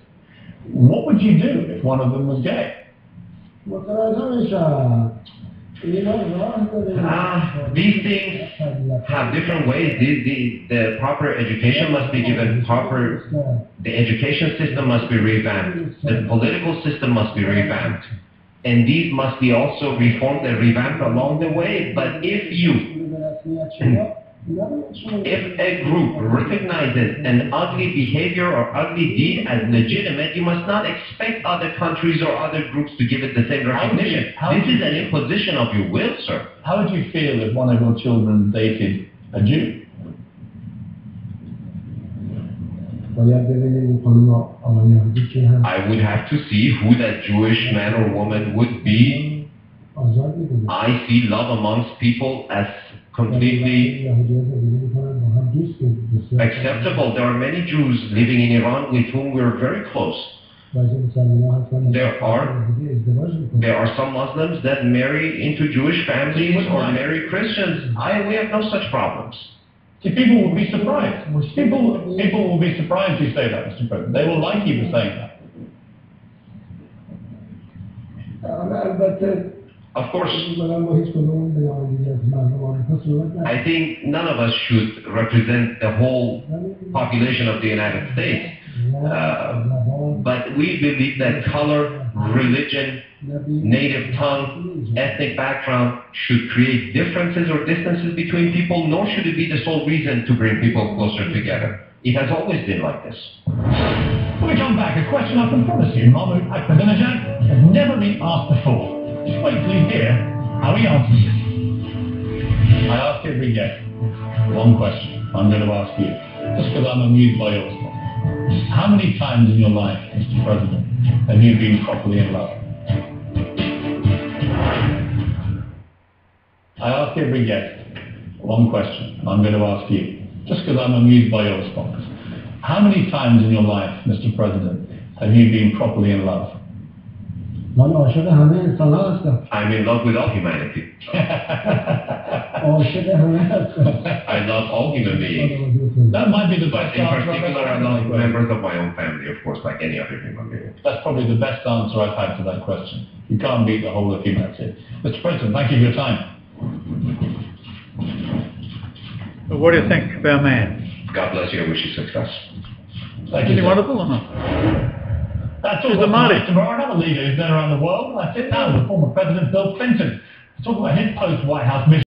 What would you do if one of them was gay? These things have different ways. The proper education must be given. The education system must be revamped. The political system must be revamped. And these must be also reformed and revamped along the way. But if a group recognizes an ugly behavior or ugly deed as legitimate, you must not expect other countries or other groups to give it the same recognition. This is an imposition of your will, sir. How would you feel if one of your children dated a Jew? I would have to see who that Jewish man or woman would be. I see love amongst people as completely acceptable. There are many Jews living in Iran with whom we're very close. There are some Muslims that marry into Jewish families or marry Christians. We have no such problems. See, people will be surprised. People will be surprised you say that, Mr. President. They will like you for saying that. Of course, I think none of us should represent the whole population of the United States. But we believe that color, religion, native tongue, ethnic background should create differences or distances between people, nor should it be the sole reason to bring people closer together. It has always been like this. When we come back, a question I can promise you, Mahmoud Ahmadinejad has never been asked before. Just wait till you hear how he answers it. I ask every guest one question. I'm going to ask you, just because I'm amused by your response. How many times in your life, Mr. President, have you been properly in love? I ask every guest one question. I'm going to ask you, just because I'm amused by your response. How many times in your life, Mr. President, have you been properly in love? I'm in love with all humanity. I love all human beings. That might be the best But in answer. particular, I love members of my own family, of course, like any other human being. That's probably the best answer I've had to that question. You can't beat the whole of humanity. Mr. President, thank you for your time. What do you think of our man? God bless you. I wish you success. Thank Is you, he sir. wonderful or not? That's all He's a Mahdi. tomorrow. Another leader who's been around the world. I sit down with former President Bill Clinton to talk about his post-White House mission.